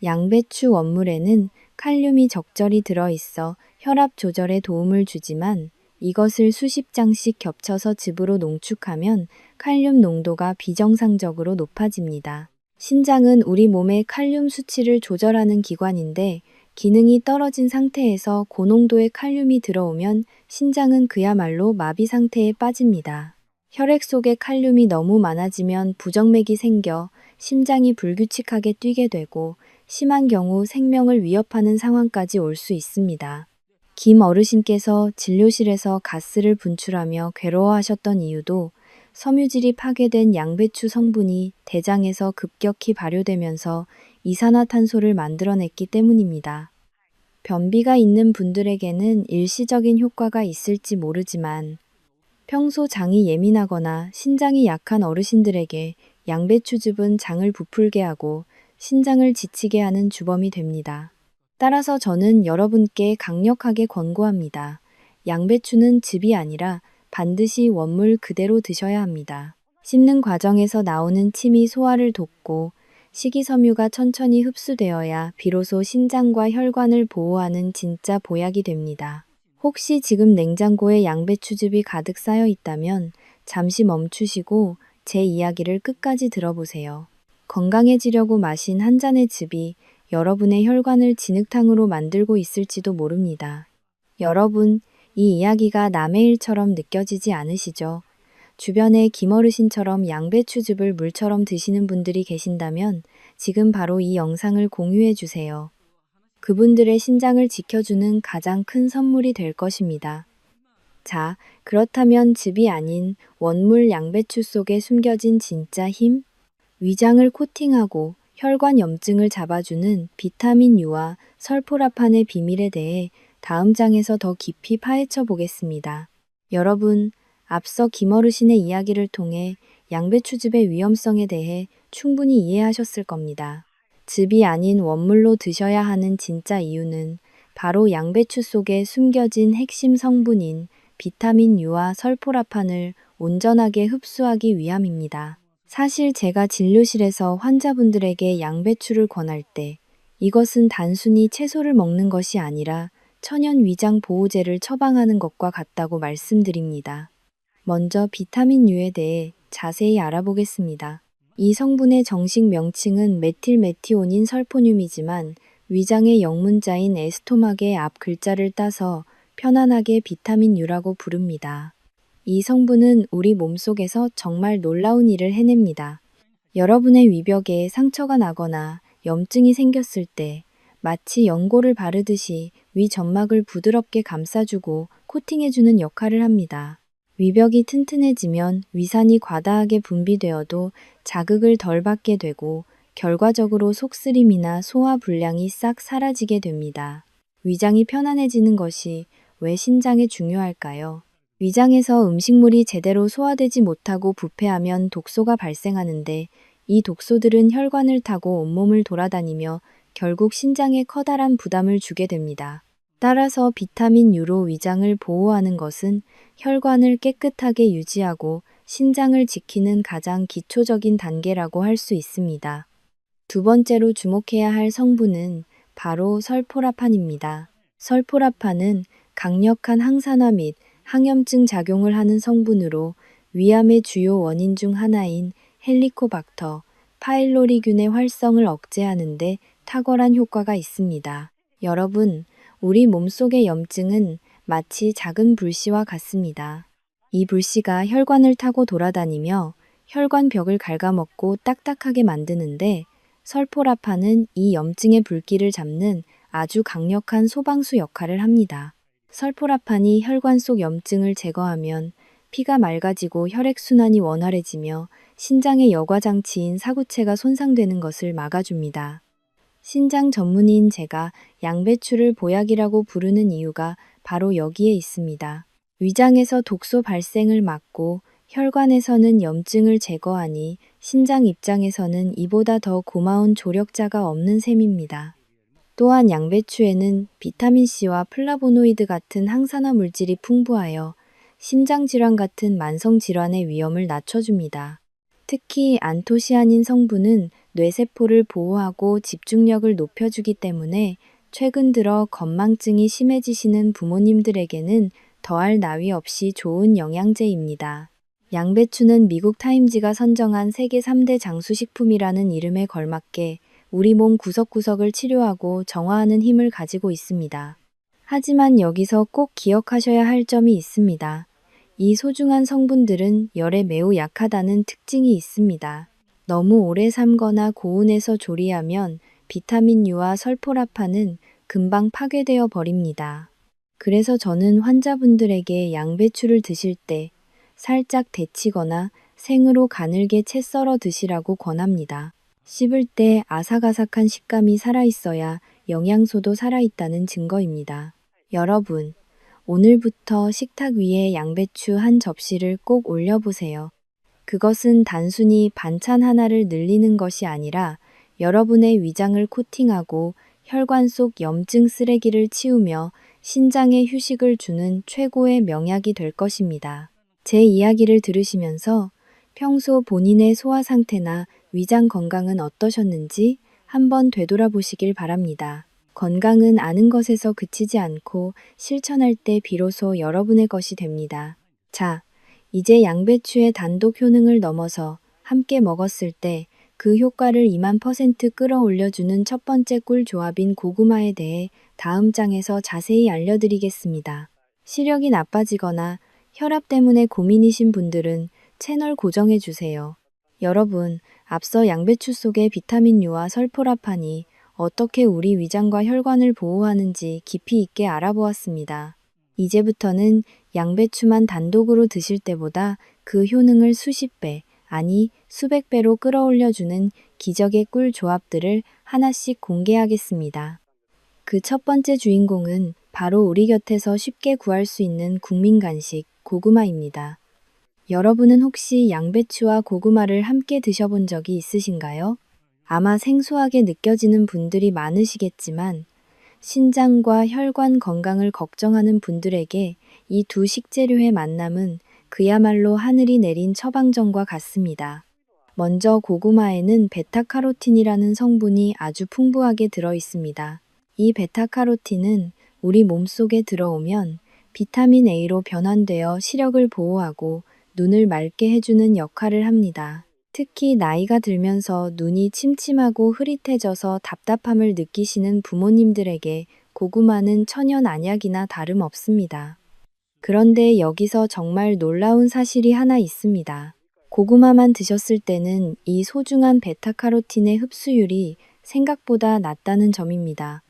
양배추 원물에는 칼륨이 적절히 들어있어 혈압 조절에 도움을 주지만 이것을 수십 장씩 겹쳐서 즙으로 농축하면 칼륨 농도가 비정상적으로 높아집니다. 신장은 우리 몸의 칼륨 수치를 조절하는 기관인데 기능이 떨어진 상태에서 고농도의 칼륨이 들어오면 신장은 그야말로 마비 상태에 빠집니다. 혈액 속에 칼륨이 너무 많아지면 부정맥이 생겨 심장이 불규칙하게 뛰게 되고 심한 경우 생명을 위협하는 상황까지 올 수 있습니다. 김 어르신께서 진료실에서 가스를 분출하며 괴로워하셨던 이유도 섬유질이 파괴된 양배추 성분이 대장에서 급격히 발효되면서 이산화탄소를 만들어냈기 때문입니다. 변비가 있는 분들에게는 일시적인 효과가 있을지 모르지만 평소 장이 예민하거나 신장이 약한 어르신들에게 양배추즙은 장을 부풀게 하고 신장을 지치게 하는 주범이 됩니다. 따라서 저는 여러분께 강력하게 권고합니다. 양배추는 즙이 아니라 반드시 원물 그대로 드셔야 합니다. 씹는 과정에서 나오는 침이 소화를 돕고 식이섬유가 천천히 흡수되어야 비로소 신장과 혈관을 보호하는 진짜 보약이 됩니다. 혹시 지금 냉장고에 양배추즙이 가득 쌓여 있다면 잠시 멈추시고 제 이야기를 끝까지 들어보세요. 건강해지려고 마신 한 잔의 즙이 여러분의 혈관을 진흙탕으로 만들고 있을지도 모릅니다. 여러분, 이 이야기가 남의 일처럼 느껴지지 않으시죠? 주변에 김어르신처럼 양배추즙을 물처럼 드시는 분들이 계신다면 지금 바로 이 영상을 공유해 주세요. 그분들의 신장을 지켜주는 가장 큰 선물이 될 것입니다. 자, 그렇다면 즙이 아닌 원물 양배추 속에 숨겨진 진짜 힘? 위장을 코팅하고 혈관 염증을 잡아주는 비타민 U와 설포라판의 비밀에 대해 다음 장에서 더 깊이 파헤쳐 보겠습니다. 여러분, 앞서 김어르신의 이야기를 통해 양배추즙의 위험성에 대해 충분히 이해하셨을 겁니다. 즙이 아닌 원물로 드셔야 하는 진짜 이유는 바로 양배추 속에 숨겨진 핵심 성분인 비타민 U와 설포라판을 온전하게 흡수하기 위함입니다. 사실 제가 진료실에서 환자분들에게 양배추를 권할 때 이것은 단순히 채소를 먹는 것이 아니라 천연 위장 보호제를 처방하는 것과 같다고 말씀드립니다. 먼저 비타민 U에 대해 자세히 알아보겠습니다. 이 성분의 정식 명칭은 메틸메티오닌 설포늄이지만 위장의 영문자인 에스토막의 앞 글자를 따서 편안하게 비타민 U라고 부릅니다. 이 성분은 우리 몸속에서 정말 놀라운 일을 해냅니다. 여러분의 위벽에 상처가 나거나 염증이 생겼을 때 마치 연고를 바르듯이 위 점막을 부드럽게 감싸주고 코팅해주는 역할을 합니다. 위벽이 튼튼해지면 위산이 과다하게 분비되어도 자극을 덜 받게 되고 결과적으로 속쓰림이나 소화 불량이 싹 사라지게 됩니다. 위장이 편안해지는 것이 왜 신장에 중요할까요? 위장에서 음식물이 제대로 소화되지 못하고 부패하면 독소가 발생하는데 이 독소들은 혈관을 타고 온몸을 돌아다니며 결국 신장에 커다란 부담을 주게 됩니다. 따라서 비타민 U로 위장을 보호하는 것은 혈관을 깨끗하게 유지하고 신장을 지키는 가장 기초적인 단계라고 할 수 있습니다. 두 번째로 주목해야 할 성분은 바로 설포라판입니다. 설포라판은 강력한 항산화 및 항염증 작용을 하는 성분으로 위암의 주요 원인 중 하나인 헬리코박터 파일로리균의 활성을 억제하는 데 탁월한 효과가 있습니다. 여러분, 우리 몸속의 염증은 마치 작은 불씨와 같습니다. 이 불씨가 혈관을 타고 돌아다니며 혈관 벽을 갉아먹고 딱딱하게 만드는데 설포라판은 이 염증의 불길을 잡는 아주 강력한 소방수 역할을 합니다. 설포라판이 혈관 속 염증을 제거하면 피가 맑아지고 혈액순환이 원활해지며 신장의 여과장치인 사구체가 손상되는 것을 막아줍니다. 신장 전문의인 제가 양배추를 보약이라고 부르는 이유가 바로 여기에 있습니다. 위장에서 독소 발생을 막고 혈관에서는 염증을 제거하니 신장 입장에서는 이보다 더 고마운 조력자가 없는 셈입니다. 또한 양배추에는 비타민C와 플라보노이드 같은 항산화 물질이 풍부하여 심장질환 같은 만성질환의 위험을 낮춰줍니다. 특히 안토시아닌 성분은 뇌세포를 보호하고 집중력을 높여주기 때문에 최근 들어 건망증이 심해지시는 부모님들에게는 더할 나위 없이 좋은 영양제입니다. 양배추는 미국 타임지가 선정한 세계 3대 장수식품이라는 이름에 걸맞게 우리 몸 구석구석을 치료하고 정화하는 힘을 가지고 있습니다. 하지만 여기서 꼭 기억하셔야 할 점이 있습니다. 이 소중한 성분들은 열에 매우 약하다는 특징이 있습니다. 너무 오래 삶거나 고온에서 조리하면 비타민 U와 설포라판은 금방 파괴되어 버립니다. 그래서 저는 환자분들에게 양배추를 드실 때 살짝 데치거나 생으로 가늘게 채 썰어 드시라고 권합니다. 씹을 때 아삭아삭한 식감이 살아있어야 영양소도 살아있다는 증거입니다. 여러분, 오늘부터 식탁 위에 양배추 한 접시를 꼭 올려보세요. 그것은 단순히 반찬 하나를 늘리는 것이 아니라 여러분의 위장을 코팅하고 혈관 속 염증 쓰레기를 치우며 신장에 휴식을 주는 최고의 명약이 될 것입니다. 제 이야기를 들으시면서 평소 본인의 소화 상태나 위장 건강은 어떠셨는지 한번 되돌아보시길 바랍니다. 건강은 아는 것에서 그치지 않고 실천할 때 비로소 여러분의 것이 됩니다. 자, 이제 양배추의 단독 효능을 넘어서 함께 먹었을 때 그 효과를 20000% 끌어올려주는 첫 번째 꿀 조합인 고구마에 대해 다음 장에서 자세히 알려드리겠습니다. 시력이 나빠지거나 혈압 때문에 고민이신 분들은 채널 고정해주세요. 여러분, 앞서 양배추 속의 비타민유와 설포라판이 어떻게 우리 위장과 혈관을 보호하는지 깊이 있게 알아보았습니다. 이제부터는 양배추만 단독으로 드실 때보다 그 효능을 수십 배, 아니 수백 배로 끌어올려주는 기적의 꿀 조합들을 하나씩 공개하겠습니다. 그 첫 번째 주인공은 바로 우리 곁에서 쉽게 구할 수 있는 국민 간식 고구마입니다. 여러분은 혹시 양배추와 고구마를 함께 드셔본 적이 있으신가요? 아마 생소하게 느껴지는 분들이 많으시겠지만 신장과 혈관 건강을 걱정하는 분들에게 이 두 식재료의 만남은 그야말로 하늘이 내린 처방전과 같습니다. 먼저 고구마에는 베타카로틴이라는 성분이 아주 풍부하게 들어 있습니다. 이 베타카로틴은 우리 몸속에 들어오면 비타민 A로 변환되어 시력을 보호하고 눈을 맑게 해주는 역할을 합니다. 특히 나이가 들면서 눈이 침침하고 흐릿해져서 답답함을 느끼시는 부모님들에게 고구마는 천연 안약이나 다름없습니다. 그런데 여기서 정말 놀라운 사실이 하나 있습니다. 고구마만 드셨을 때는 이 소중한 베타카로틴의 흡수율이 생각보다 낮다는 점입니다.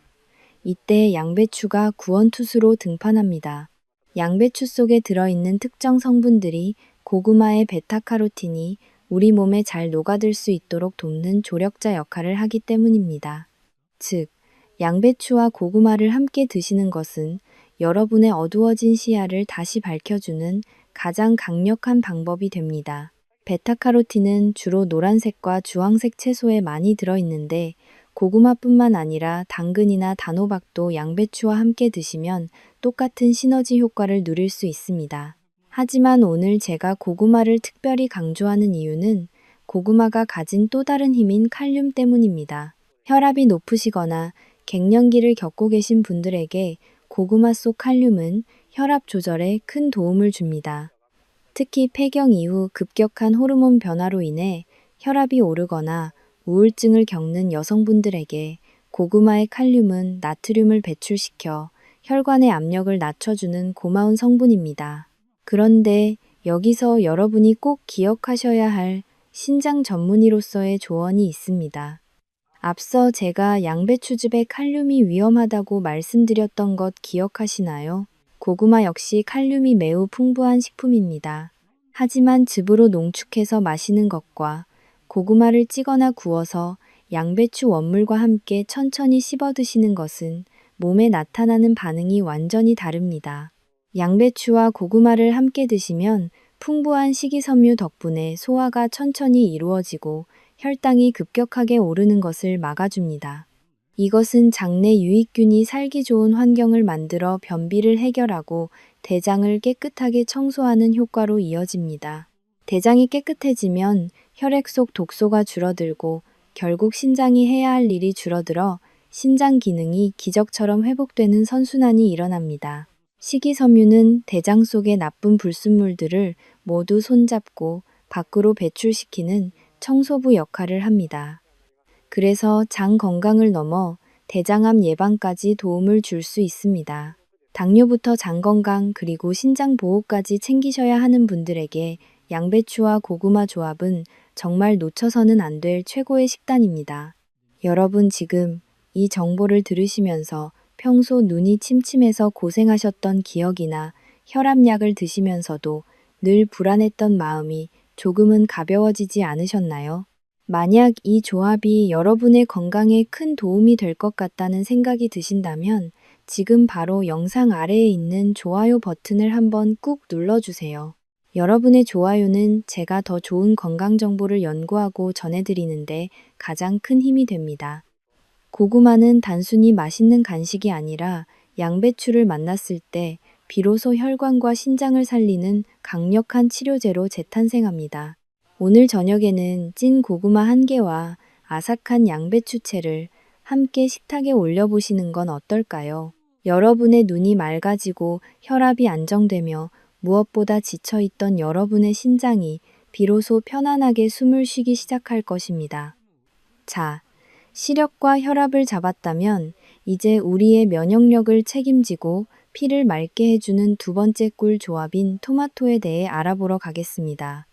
이때 양배추가 구원투수로 등판합니다. 양배추 속에 들어있는 특정 성분들이 고구마의 베타카로틴이 우리 몸에 잘 녹아들 수 있도록 돕는 조력자 역할을 하기 때문입니다. 즉, 양배추와 고구마를 함께 드시는 것은 여러분의 어두워진 시야를 다시 밝혀주는 가장 강력한 방법이 됩니다. 베타카로틴은 주로 노란색과 주황색 채소에 많이 들어있는데 고구마뿐만 아니라 당근이나 단호박도 양배추와 함께 드시면 똑같은 시너지 효과를 누릴 수 있습니다. 하지만 오늘 제가 고구마를 특별히 강조하는 이유는 고구마가 가진 또 다른 힘인 칼륨 때문입니다. 혈압이 높으시거나 갱년기를 겪고 계신 분들에게 고구마 속 칼륨은 혈압 조절에 큰 도움을 줍니다. 특히 폐경 이후 급격한 호르몬 변화로 인해 혈압이 오르거나 우울증을 겪는 여성분들에게 고구마의 칼륨은 나트륨을 배출시켜 혈관의 압력을 낮춰주는 고마운 성분입니다. 그런데 여기서 여러분이 꼭 기억하셔야 할 신장 전문의로서의 조언이 있습니다. 앞서 제가 양배추즙에 칼륨이 위험하다고 말씀드렸던 것 기억하시나요? 고구마 역시 칼륨이 매우 풍부한 식품입니다. 하지만 즙으로 농축해서 마시는 것과 고구마를 찌거나 구워서 양배추 원물과 함께 천천히 씹어 드시는 것은 몸에 나타나는 반응이 완전히 다릅니다. 양배추와 고구마를 함께 드시면 풍부한 식이섬유 덕분에 소화가 천천히 이루어지고 혈당이 급격하게 오르는 것을 막아줍니다. 이것은 장내 유익균이 살기 좋은 환경을 만들어 변비를 해결하고 대장을 깨끗하게 청소하는 효과로 이어집니다. 대장이 깨끗해지면 혈액 속 독소가 줄어들고 결국 신장이 해야 할 일이 줄어들어 신장 기능이 기적처럼 회복되는 선순환이 일어납니다. 식이섬유는 대장 속의 나쁜 불순물들을 모두 손잡고 밖으로 배출시키는 청소부 역할을 합니다. 그래서 장 건강을 넘어 대장암 예방까지 도움을 줄 수 있습니다. 당뇨부터 장 건강 그리고 신장 보호까지 챙기셔야 하는 분들에게 양배추와 고구마 조합은 정말 놓쳐서는 안 될 최고의 식단입니다. 여러분 지금 이 정보를 들으시면서 평소 눈이 침침해서 고생하셨던 기억이나 혈압약을 드시면서도 늘 불안했던 마음이 조금은 가벼워지지 않으셨나요? 만약 이 조합이 여러분의 건강에 큰 도움이 될 것 같다는 생각이 드신다면 지금 바로 영상 아래에 있는 좋아요 버튼을 한번 꾹 눌러주세요. 여러분의 좋아요는 제가 더 좋은 건강 정보를 연구하고 전해드리는데 가장 큰 힘이 됩니다. 고구마는 단순히 맛있는 간식이 아니라 양배추를 만났을 때 비로소 혈관과 신장을 살리는 강력한 치료제로 재탄생합니다. 오늘 저녁에는 찐 고구마 한 개와 아삭한 양배추채를 함께 식탁에 올려보시는 건 어떨까요? 여러분의 눈이 맑아지고 혈압이 안정되며 무엇보다 지쳐있던 여러분의 신장이 비로소 편안하게 숨을 쉬기 시작할 것입니다. 자, 시력과 혈압을 잡았다면 이제 우리의 면역력을 책임지고 피를 맑게 해주는 두 번째 꿀 조합인 토마토에 대해 알아보러 가겠습니다.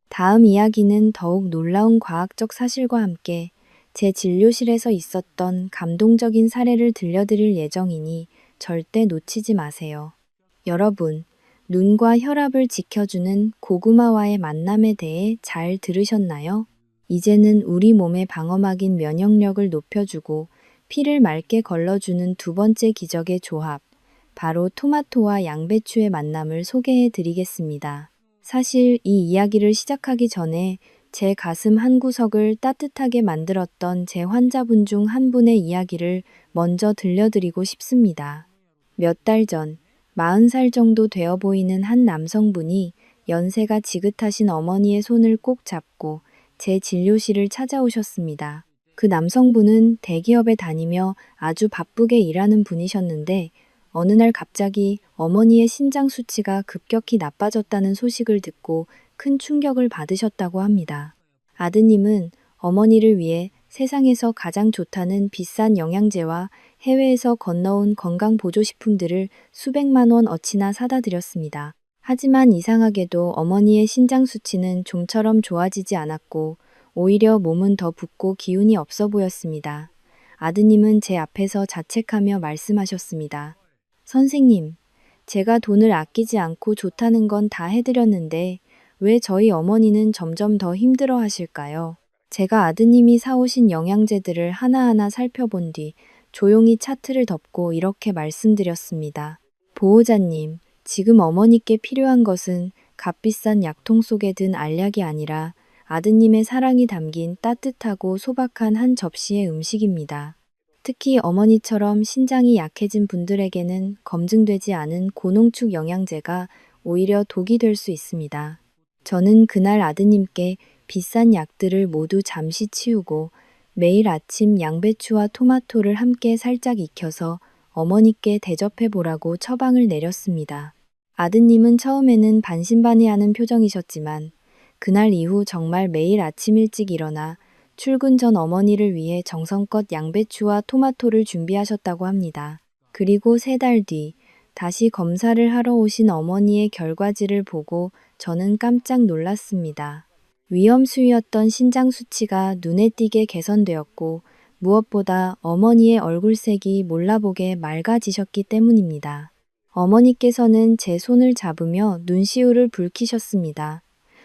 다음 이야기는 더욱 놀라운 과학적 사실과 함께 제 진료실에서 있었던 감동적인 사례를 들려드릴 예정이니 절대 놓치지 마세요. 여러분, 눈과 혈압을 지켜주는 고구마와의 만남에 대해 잘 들으셨나요? 이제는 우리 몸의 방어막인 면역력을 높여주고 피를 맑게 걸러주는 두 번째 기적의 조합, 바로 토마토와 양배추의 만남을 소개해 드리겠습니다. 사실 이 이야기를 시작하기 전에 제 가슴 한구석을 따뜻하게 만들었던 제 환자분 중 한 분의 이야기를 먼저 들려드리고 싶습니다. 몇 달 전, 40살 정도 되어 보이는 한 남성분이 연세가 지긋하신 어머니의 손을 꼭 잡고 제 진료실을 찾아오셨습니다. 그 남성분은 대기업에 다니며 아주 바쁘게 일하는 분이셨는데 어느 날 갑자기 어머니의 신장 수치가 급격히 나빠졌다는 소식을 듣고 큰 충격을 받으셨다고 합니다. 아드님은 어머니를 위해 세상에서 가장 좋다는 비싼 영양제와 해외에서 건너온 건강보조식품들을 수백만 원 어치나 사다 드렸습니다. 하지만 이상하게도 어머니의 신장 수치는 좀처럼 좋아지지 않았고 오히려 몸은 더 붓고 기운이 없어 보였습니다. 아드님은 제 앞에서 자책하며 말씀하셨습니다. 선생님, 제가 돈을 아끼지 않고 좋다는 건 다 해드렸는데 왜 저희 어머니는 점점 더 힘들어 하실까요? 제가 아드님이 사오신 영양제들을 하나하나 살펴본 뒤 조용히 차트를 덮고 이렇게 말씀드렸습니다. 보호자님, 지금 어머니께 필요한 것은 값비싼 약통 속에 든 알약이 아니라 아드님의 사랑이 담긴 따뜻하고 소박한 한 접시의 음식입니다. 특히 어머니처럼 신장이 약해진 분들에게는 검증되지 않은 고농축 영양제가 오히려 독이 될 수 있습니다. 저는 그날 아드님께 비싼 약들을 모두 잠시 치우고 매일 아침 양배추와 토마토를 함께 살짝 익혀서 어머니께 대접해 보라고 처방을 내렸습니다. 아드님은 처음에는 반신반의하는 표정이셨지만 그날 이후 정말 매일 아침 일찍 일어나 출근 전 어머니를 위해 정성껏 양배추와 토마토를 준비하셨다고 합니다. 그리고 3달 뒤 다시 검사를 하러 오신 어머니의 결과지를 보고 저는 깜짝 놀랐습니다. 위험 수위였던 신장 수치가 눈에 띄게 개선되었고 무엇보다 어머니의 얼굴색이 몰라보게 맑아지셨기 때문입니다. 어머니께서는 제 손을 잡으며 눈시울을 붉히셨습니다.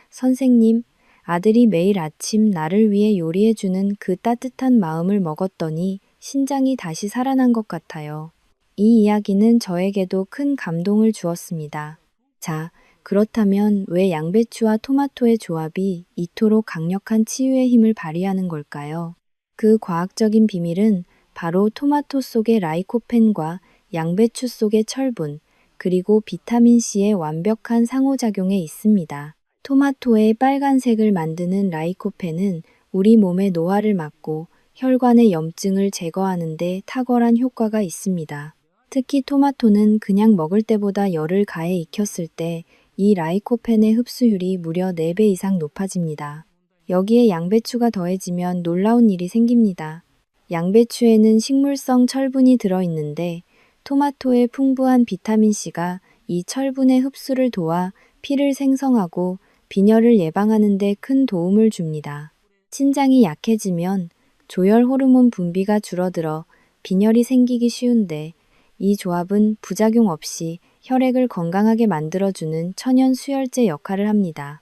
선생님, 아들이 매일 아침 나를 위해 요리해주는 그 따뜻한 마음을 먹었더니 신장이 다시 살아난 것 같아요. 이 이야기는 저에게도 큰 감동을 주었습니다. 자, 그렇다면 왜 양배추와 토마토의 조합이 이토록 강력한 치유의 힘을 발휘하는 걸까요? 그 과학적인 비밀은 바로 토마토 속의 라이코펜과 양배추 속의 철분, 그리고 비타민C의 완벽한 상호작용에 있습니다. 토마토의 빨간색을 만드는 라이코펜은 우리 몸의 노화를 막고 혈관의 염증을 제거하는 데 탁월한 효과가 있습니다. 특히 토마토는 그냥 먹을 때보다 열을 가해 익혔을 때 이 라이코펜의 흡수율이 무려 4배 이상 높아집니다. 여기에 양배추가 더해지면 놀라운 일이 생깁니다. 양배추에는 식물성 철분이 들어있는데 토마토의 풍부한 비타민C가 이 철분의 흡수를 도와 피를 생성하고 빈혈을 예방하는 데 큰 도움을 줍니다. 신장이 약해지면 조혈 호르몬 분비가 줄어들어 빈혈이 생기기 쉬운데 이 조합은 부작용 없이 혈액을 건강하게 만들어주는 천연 수혈제 역할을 합니다.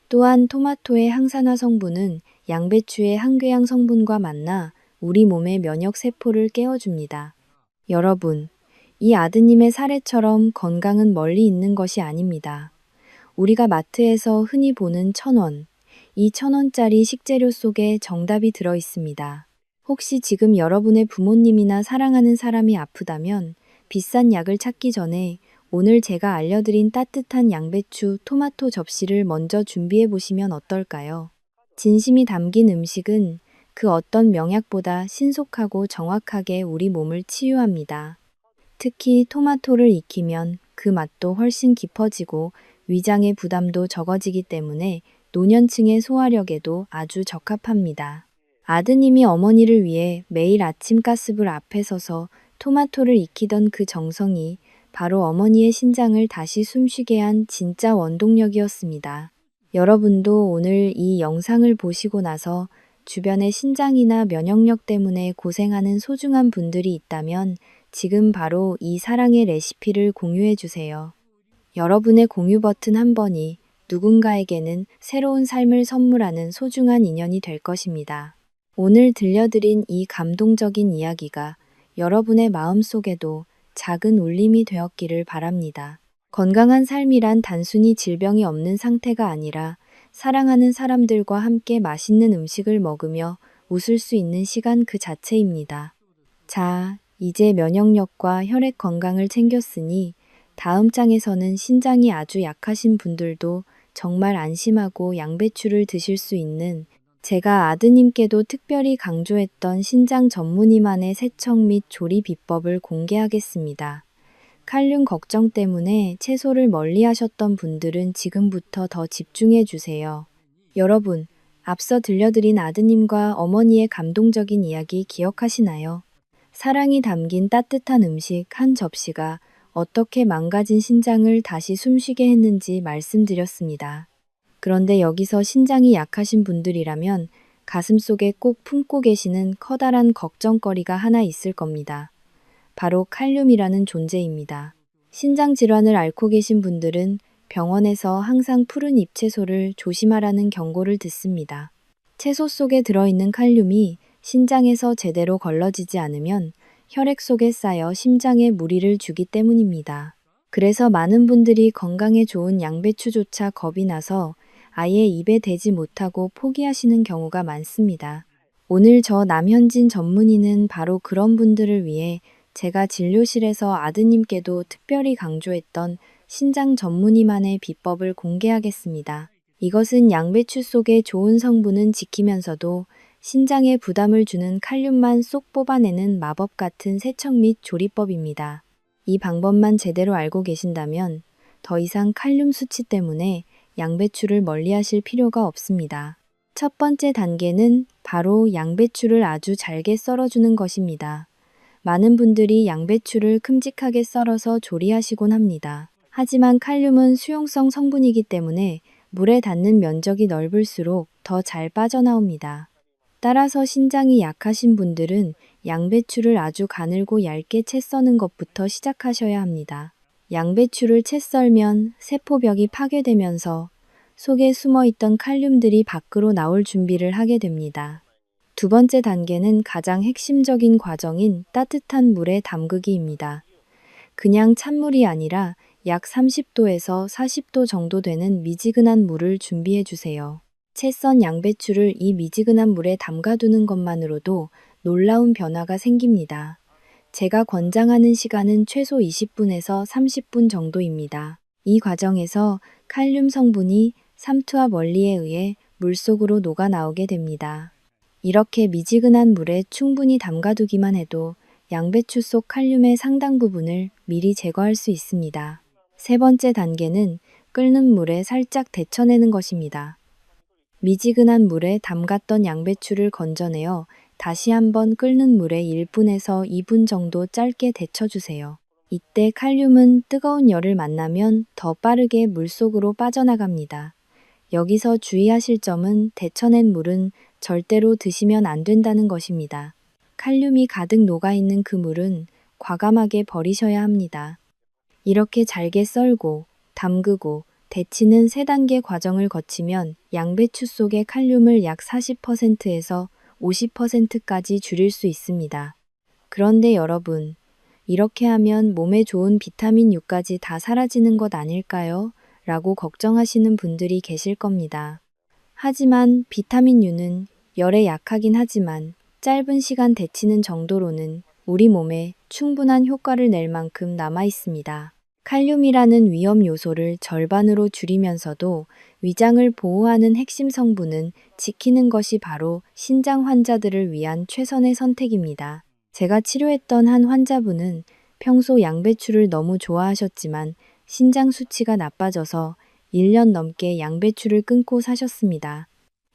또한 토마토의 항산화 성분은 양배추의 항궤양 성분과 만나 우리 몸의 면역 세포를 깨워줍니다. 여러분, 이 아드님의 사례처럼 건강은 멀리 있는 것이 아닙니다. 우리가 마트에서 흔히 보는 1,000원, 이 1,000원짜리 식재료 속에 정답이 들어 있습니다. 혹시 지금 여러분의 부모님이나 사랑하는 사람이 아프다면 비싼 약을 찾기 전에 오늘 제가 알려드린 따뜻한 양배추, 토마토 접시를 먼저 준비해 보시면 어떨까요? 진심이 담긴 음식은 그 어떤 명약보다 신속하고 정확하게 우리 몸을 치유합니다. 특히 토마토를 익히면 그 맛도 훨씬 깊어지고 위장의 부담도 적어지기 때문에 노년층의 소화력에도 아주 적합합니다. 아드님이 어머니를 위해 매일 아침 가스불 앞에 서서 토마토를 익히던 그 정성이 바로 어머니의 신장을 다시 숨쉬게 한 진짜 원동력이었습니다. 여러분도 오늘 이 영상을 보시고 나서 주변에 신장이나 면역력 때문에 고생하는 소중한 분들이 있다면 지금 바로 이 사랑의 레시피를 공유해 주세요. 여러분의 공유 버튼 한 번이 누군가에게는 새로운 삶을 선물하는 소중한 인연이 될 것입니다. 오늘 들려드린 이 감동적인 이야기가 여러분의 마음속에도 작은 울림이 되었기를 바랍니다. 건강한 삶이란 단순히 질병이 없는 상태가 아니라 사랑하는 사람들과 함께 맛있는 음식을 먹으며 웃을 수 있는 시간 그 자체입니다. 자, 이제 면역력과 혈액 건강을 챙겼으니 다음 장에서는 신장이 아주 약하신 분들도 정말 안심하고 양배추를 드실 수 있는 제가 아드님께도 특별히 강조했던 신장 전문의만의 세척 및 조리 비법을 공개하겠습니다. 칼륨 걱정 때문에 채소를 멀리 하셨던 분들은 지금부터 더 집중해 주세요. 여러분, 앞서 들려드린 아드님과 어머니의 감동적인 이야기 기억하시나요? 사랑이 담긴 따뜻한 음식 한 접시가 어떻게 망가진 신장을 다시 숨쉬게 했는지 말씀드렸습니다. 그런데 여기서 신장이 약하신 분들이라면 가슴속에 꼭 품고 계시는 커다란 걱정거리가 하나 있을 겁니다. 바로 칼륨이라는 존재입니다. 신장 질환을 앓고 계신 분들은 병원에서 항상 푸른 잎채소를 조심하라는 경고를 듣습니다. 채소 속에 들어있는 칼륨이 신장에서 제대로 걸러지지 않으면 혈액 속에 쌓여 심장에 무리를 주기 때문입니다. 그래서 많은 분들이 건강에 좋은 양배추조차 겁이 나서 아예 입에 대지 못하고 포기하시는 경우가 많습니다. 오늘 저 남현진 전문의는 바로 그런 분들을 위해 제가 진료실에서 아드님께도 특별히 강조했던 신장 전문의만의 비법을 공개하겠습니다. 이것은 양배추 속의 좋은 성분은 지키면서도 신장에 부담을 주는 칼륨만 쏙 뽑아내는 마법 같은 세척 및 조리법입니다. 이 방법만 제대로 알고 계신다면 더 이상 칼륨 수치 때문에 양배추를 멀리하실 필요가 없습니다. 첫 번째 단계는 바로 양배추를 아주 잘게 썰어주는 것입니다. 많은 분들이 양배추를 큼직하게 썰어서 조리하시곤 합니다. 하지만 칼륨은 수용성 성분이기 때문에 물에 닿는 면적이 넓을수록 더 잘 빠져나옵니다. 따라서 신장이 약하신 분들은 양배추를 아주 가늘고 얇게 채 써는 것부터 시작하셔야 합니다. 양배추를 채 썰면 세포벽이 파괴되면서 속에 숨어있던 칼륨들이 밖으로 나올 준비를 하게 됩니다. 두 번째 단계는 가장 핵심적인 과정인 따뜻한 물에 담그기입니다. 그냥 찬물이 아니라 약 30도에서 40도 정도 되는 미지근한 물을 준비해 주세요. 채 썬 양배추를 이 미지근한 물에 담가두는 것만으로도 놀라운 변화가 생깁니다. 제가 권장하는 시간은 최소 20분에서 30분 정도입니다. 이 과정에서 칼륨 성분이 삼투압 원리에 의해 물속으로 녹아 나오게 됩니다. 이렇게 미지근한 물에 충분히 담가두기만 해도 양배추 속 칼륨의 상당 부분을 미리 제거할 수 있습니다. 세 번째 단계는 끓는 물에 살짝 데쳐내는 것입니다. 미지근한 물에 담갔던 양배추를 건져내어 다시 한번 끓는 물에 1분에서 2분 정도 짧게 데쳐주세요. 이때 칼륨은 뜨거운 열을 만나면 더 빠르게 물속으로 빠져나갑니다. 여기서 주의하실 점은 데쳐낸 물은 절대로 드시면 안 된다는 것입니다. 칼륨이 가득 녹아있는 그 물은 과감하게 버리셔야 합니다. 이렇게 잘게 썰고, 담그고, 데치는 3단계 과정을 거치면 양배추 속의 칼륨을 약 40%에서 50%까지 줄일 수 있습니다. 그런데 여러분, 이렇게 하면 몸에 좋은 비타민 U까지 다 사라지는 것 아닐까요? 라고 걱정하시는 분들이 계실 겁니다. 하지만 비타민 U는 열에 약하긴 하지만 짧은 시간 데치는 정도로는 우리 몸에 충분한 효과를 낼 만큼 남아 있습니다. 칼륨이라는 위험 요소를 절반으로 줄이면서도 위장을 보호하는 핵심 성분은 지키는 것이 바로 신장 환자들을 위한 최선의 선택입니다. 제가 치료했던 한 환자분은 평소 양배추를 너무 좋아하셨지만 신장 수치가 나빠져서 1년 넘게 양배추를 끊고 사셨습니다.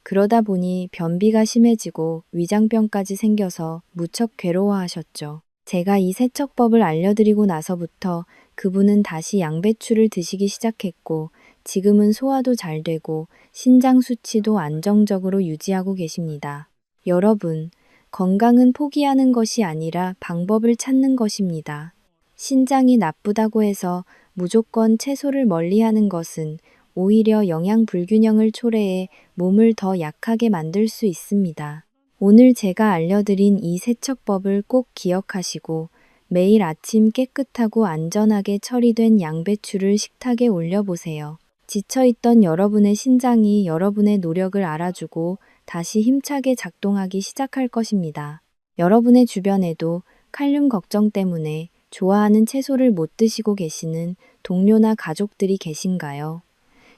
그러다 보니 변비가 심해지고 위장병까지 생겨서 무척 괴로워하셨죠. 제가 이 세척법을 알려드리고 나서부터 그분은 다시 양배추를 드시기 시작했고 지금은 소화도 잘 되고 신장 수치도 안정적으로 유지하고 계십니다. 여러분, 건강은 포기하는 것이 아니라 방법을 찾는 것입니다. 신장이 나쁘다고 해서 무조건 채소를 멀리하는 것은 오히려 영양 불균형을 초래해 몸을 더 약하게 만들 수 있습니다. 오늘 제가 알려드린 이 세척법을 꼭 기억하시고 매일 아침 깨끗하고 안전하게 처리된 양배추를 식탁에 올려보세요. 지쳐있던 여러분의 신장이 여러분의 노력을 알아주고 다시 힘차게 작동하기 시작할 것입니다. 여러분의 주변에도 칼륨 걱정 때문에 좋아하는 채소를 못 드시고 계시는 동료나 가족들이 계신가요?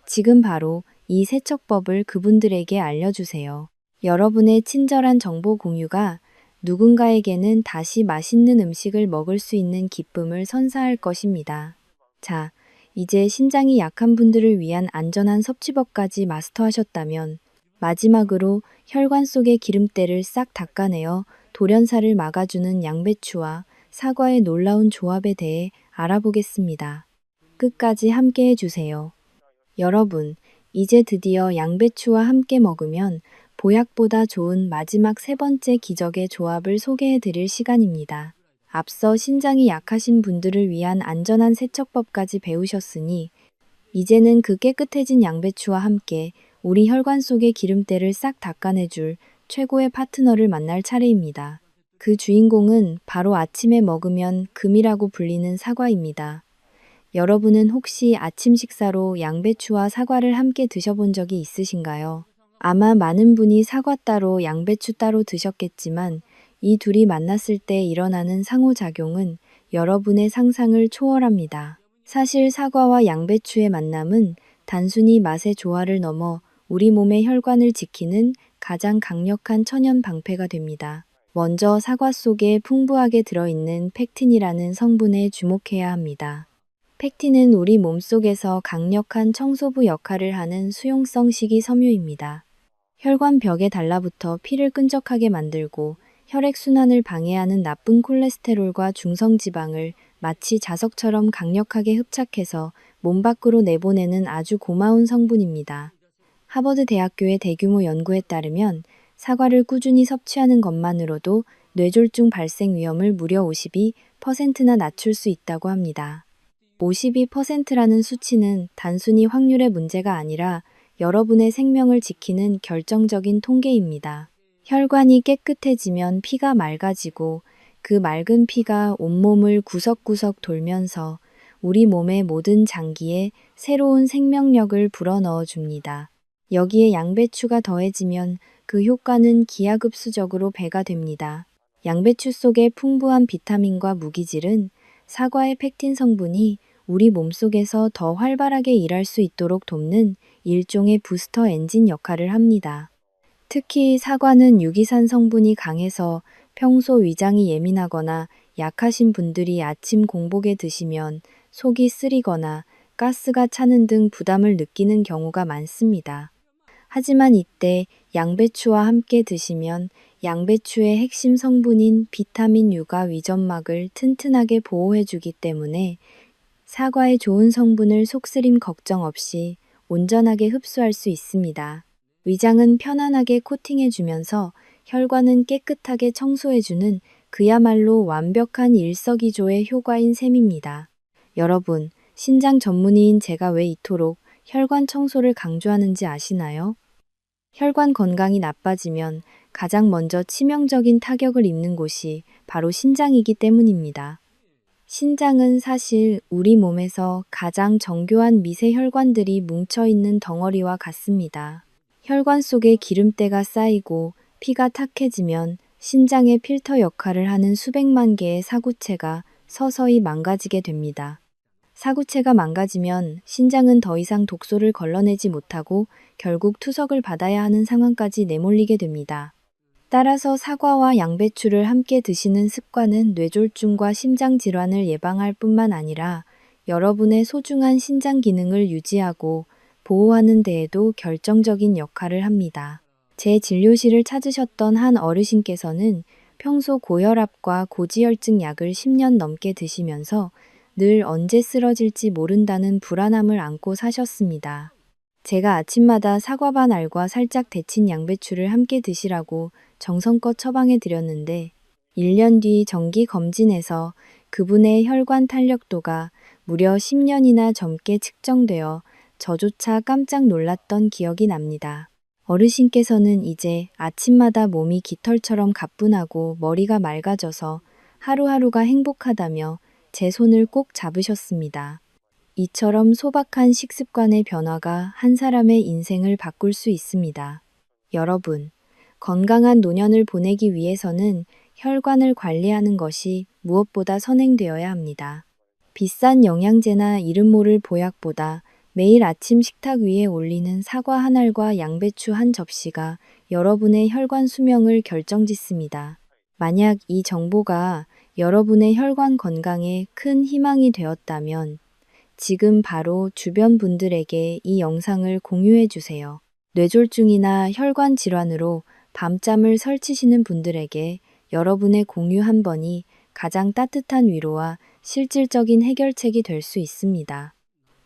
지금 바로 이 세척법을 그분들에게 알려주세요. 여러분의 친절한 정보 공유가 누군가에게는 다시 맛있는 음식을 먹을 수 있는 기쁨을 선사할 것입니다. 자, 이제 신장이 약한 분들을 위한 안전한 섭취법까지 마스터하셨다면 마지막으로 혈관 속의 기름때를 싹 닦아내어 돌연사를 막아주는 양배추와 사과의 놀라운 조합에 대해 알아보겠습니다. 끝까지 함께 해주세요. 여러분, 이제 드디어 양배추와 함께 먹으면 보약보다 좋은 마지막 세 번째 기적의 조합을 소개해 드릴 시간입니다. 앞서 신장이 약하신 분들을 위한 안전한 세척법까지 배우셨으니 이제는 그 깨끗해진 양배추와 함께 우리 혈관 속의 기름때를 싹 닦아내줄 최고의 파트너를 만날 차례입니다. 그 주인공은 바로 아침에 먹으면 금이라고 불리는 사과입니다. 여러분은 혹시 아침 식사로 양배추와 사과를 함께 드셔본 적이 있으신가요? 아마 많은 분이 사과 따로 양배추 따로 드셨겠지만 이 둘이 만났을 때 일어나는 상호작용은 여러분의 상상을 초월합니다. 사실 사과와 양배추의 만남은 단순히 맛의 조화를 넘어 우리 몸의 혈관을 지키는 가장 강력한 천연 방패가 됩니다. 먼저 사과 속에 풍부하게 들어있는 펙틴이라는 성분에 주목해야 합니다. 펙틴은 우리 몸속에서 강력한 청소부 역할을 하는 수용성 식이섬유입니다. 혈관 벽에 달라붙어 피를 끈적하게 만들고 혈액순환을 방해하는 나쁜 콜레스테롤과 중성지방을 마치 자석처럼 강력하게 흡착해서 몸 밖으로 내보내는 아주 고마운 성분입니다. 하버드 대학교의 대규모 연구에 따르면 사과를 꾸준히 섭취하는 것만으로도 뇌졸중 발생 위험을 무려 52%나 낮출 수 있다고 합니다. 52%라는 수치는 단순히 확률의 문제가 아니라 여러분의 생명을 지키는 결정적인 통계입니다. 혈관이 깨끗해지면 피가 맑아지고 그 맑은 피가 온몸을 구석구석 돌면서 우리 몸의 모든 장기에 새로운 생명력을 불어넣어 줍니다. 여기에 양배추가 더해지면 그 효과는 기하급수적으로 배가 됩니다. 양배추 속의 풍부한 비타민과 무기질은 사과의 펙틴 성분이 우리 몸속에서 더 활발하게 일할 수 있도록 돕는 일종의 부스터 엔진 역할을 합니다. 특히 사과는 유기산 성분이 강해서 평소 위장이 예민하거나 약하신 분들이 아침 공복에 드시면 속이 쓰리거나 가스가 차는 등 부담을 느끼는 경우가 많습니다. 하지만 이때 양배추와 함께 드시면 양배추의 핵심 성분인 비타민 U가 위점막을 튼튼하게 보호해주기 때문에 사과의 좋은 성분을 속쓰림 걱정 없이 온전하게 흡수할 수 있습니다. 위장은 편안하게 코팅해주면서 혈관은 깨끗하게 청소해주는 그야말로 완벽한 일석이조의 효과인 셈입니다. 여러분, 신장 전문의인 제가 왜 이토록 혈관 청소를 강조하는지 아시나요? 혈관 건강이 나빠지면 가장 먼저 치명적인 타격을 입는 곳이 바로 신장이기 때문입니다. 신장은 사실 우리 몸에서 가장 정교한 미세 혈관들이 뭉쳐있는 덩어리와 같습니다. 혈관 속에 기름때가 쌓이고 피가 탁해지면 신장의 필터 역할을 하는 수백만 개의 사구체가 서서히 망가지게 됩니다. 사구체가 망가지면 신장은 더 이상 독소를 걸러내지 못하고 결국 투석을 받아야 하는 상황까지 내몰리게 됩니다. 따라서 사과와 양배추를 함께 드시는 습관은 뇌졸중과 심장질환을 예방할 뿐만 아니라 여러분의 소중한 신장 기능을 유지하고 보호하는 데에도 결정적인 역할을 합니다. 제 진료실을 찾으셨던 한 어르신께서는 평소 고혈압과 고지혈증 약을 10년 넘게 드시면서 늘 언제 쓰러질지 모른다는 불안함을 안고 사셨습니다. 제가 아침마다 사과반 알과 살짝 데친 양배추를 함께 드시라고 정성껏 처방해 드렸는데 1년 뒤 정기 검진에서 그분의 혈관 탄력도가 무려 10년이나 젊게 측정되어 저조차 깜짝 놀랐던 기억이 납니다. 어르신께서는 이제 아침마다 몸이 깃털처럼 가뿐하고 머리가 맑아져서 하루하루가 행복하다며 제 손을 꼭 잡으셨습니다. 이처럼 소박한 식습관의 변화가 한 사람의 인생을 바꿀 수 있습니다. 여러분, 건강한 노년을 보내기 위해서는 혈관을 관리하는 것이 무엇보다 선행되어야 합니다. 비싼 영양제나 이름 모를 보약보다 매일 아침 식탁 위에 올리는 사과 한 알과 양배추 한 접시가 여러분의 혈관 수명을 결정짓습니다. 만약 이 정보가 여러분의 혈관 건강에 큰 희망이 되었다면 지금 바로 주변 분들에게 이 영상을 공유해 주세요. 뇌졸중이나 혈관 질환으로 밤잠을 설치시는 분들에게 여러분의 공유 한 번이 가장 따뜻한 위로와 실질적인 해결책이 될 수 있습니다.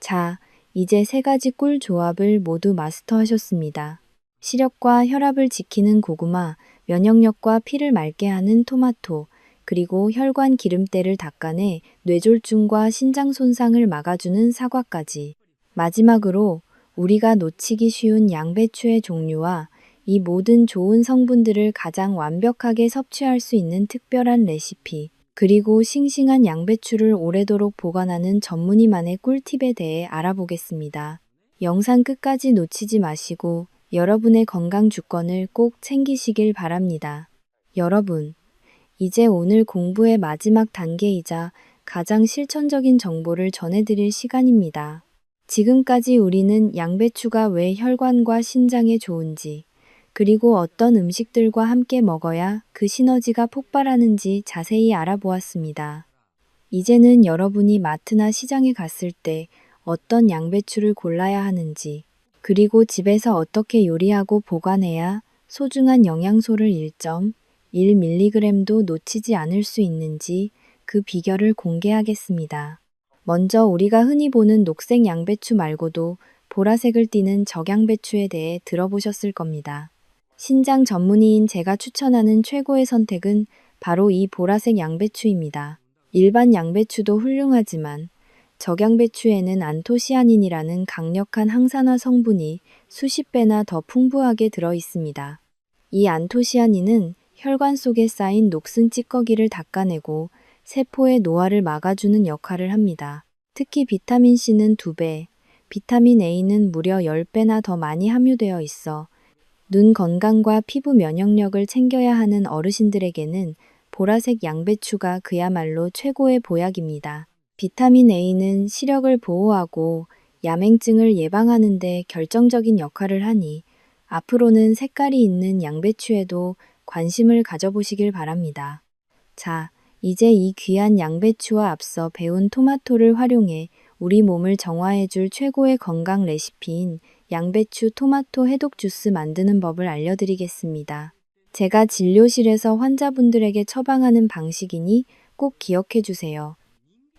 자, 이제 3가지 꿀 조합을 모두 마스터하셨습니다. 시력과 혈압을 지키는 고구마, 면역력과 피를 맑게 하는 토마토, 그리고 혈관 기름때를 닦아내 뇌졸중과 신장 손상을 막아주는 사과까지. 마지막으로 우리가 놓치기 쉬운 양배추의 종류와 이 모든 좋은 성분들을 가장 완벽하게 섭취할 수 있는 특별한 레시피, 그리고 싱싱한 양배추를 오래도록 보관하는 전문의만의 꿀팁에 대해 알아보겠습니다. 영상 끝까지 놓치지 마시고 여러분의 건강 주권을 꼭 챙기시길 바랍니다. 여러분, 이제 오늘 공부의 마지막 단계이자 가장 실천적인 정보를 전해드릴 시간입니다. 지금까지 우리는 양배추가 왜 혈관과 신장에 좋은지, 그리고 어떤 음식들과 함께 먹어야 그 시너지가 폭발하는지 자세히 알아보았습니다. 이제는 여러분이 마트나 시장에 갔을 때 어떤 양배추를 골라야 하는지, 그리고 집에서 어떻게 요리하고 보관해야 소중한 영양소를 1.1mg도 놓치지 않을 수 있는지 그 비결을 공개하겠습니다. 먼저 우리가 흔히 보는 녹색 양배추 말고도 보라색을 띠는 적양배추에 대해 들어보셨을 겁니다. 신장 전문의인 제가 추천하는 최고의 선택은 바로 이 보라색 양배추입니다. 일반 양배추도 훌륭하지만 적양배추에는 안토시아닌이라는 강력한 항산화 성분이 수십 배나 더 풍부하게 들어 있습니다. 이 안토시아닌은 혈관 속에 쌓인 녹슨 찌꺼기를 닦아내고 세포의 노화를 막아주는 역할을 합니다. 특히 비타민 C는 2배, 비타민 A는 무려 10배나 더 많이 함유되어 있어 눈 건강과 피부 면역력을 챙겨야 하는 어르신들에게는 보라색 양배추가 그야말로 최고의 보약입니다. 비타민 A는 시력을 보호하고 야맹증을 예방하는 데 결정적인 역할을 하니 앞으로는 색깔이 있는 양배추에도 관심을 가져보시길 바랍니다. 자, 이제 이 귀한 양배추와 앞서 배운 토마토를 활용해 우리 몸을 정화해줄 최고의 건강 레시피인 양배추 토마토 해독 주스 만드는 법을 알려드리겠습니다. 제가 진료실에서 환자분들에게 처방하는 방식이니 꼭 기억해 주세요.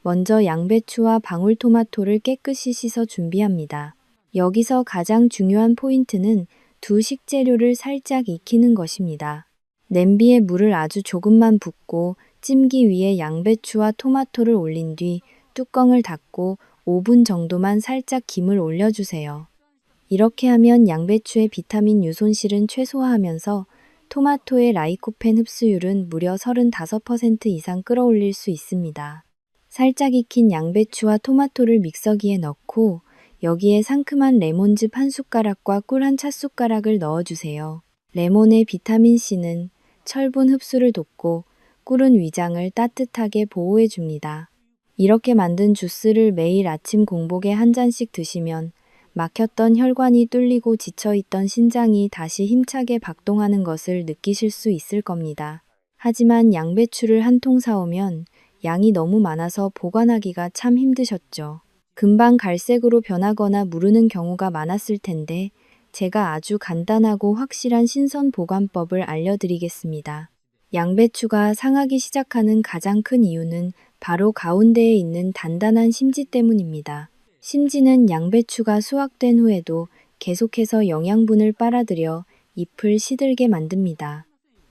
먼저 양배추와 방울토마토를 깨끗이 씻어 준비합니다. 여기서 가장 중요한 포인트는 두 식재료를 살짝 익히는 것입니다. 냄비에 물을 아주 조금만 붓고 찜기 위에 양배추와 토마토를 올린 뒤 뚜껑을 닫고 5분 정도만 살짝 김을 올려주세요. 이렇게 하면 양배추의 비타민 유 손실은 최소화하면서 토마토의 라이코펜 흡수율은 무려 35% 이상 끌어올릴 수 있습니다. 살짝 익힌 양배추와 토마토를 믹서기에 넣고 여기에 상큼한 레몬즙 1숟가락과 꿀 1차숟가락을 넣어주세요. 레몬의 비타민C는 철분 흡수를 돕고 꿀은 위장을 따뜻하게 보호해줍니다. 이렇게 만든 주스를 매일 아침 공복에 한 잔씩 드시면 막혔던 혈관이 뚫리고 지쳐있던 신장이 다시 힘차게 박동하는 것을 느끼실 수 있을 겁니다. 하지만 양배추를 한 통 사오면 양이 너무 많아서 보관하기가 참 힘드셨죠. 금방 갈색으로 변하거나 무르는 경우가 많았을 텐데 제가 아주 간단하고 확실한 신선 보관법을 알려드리겠습니다. 양배추가 상하기 시작하는 가장 큰 이유는 바로 가운데에 있는 단단한 심지 때문입니다. 심지는 양배추가 수확된 후에도 계속해서 영양분을 빨아들여 잎을 시들게 만듭니다.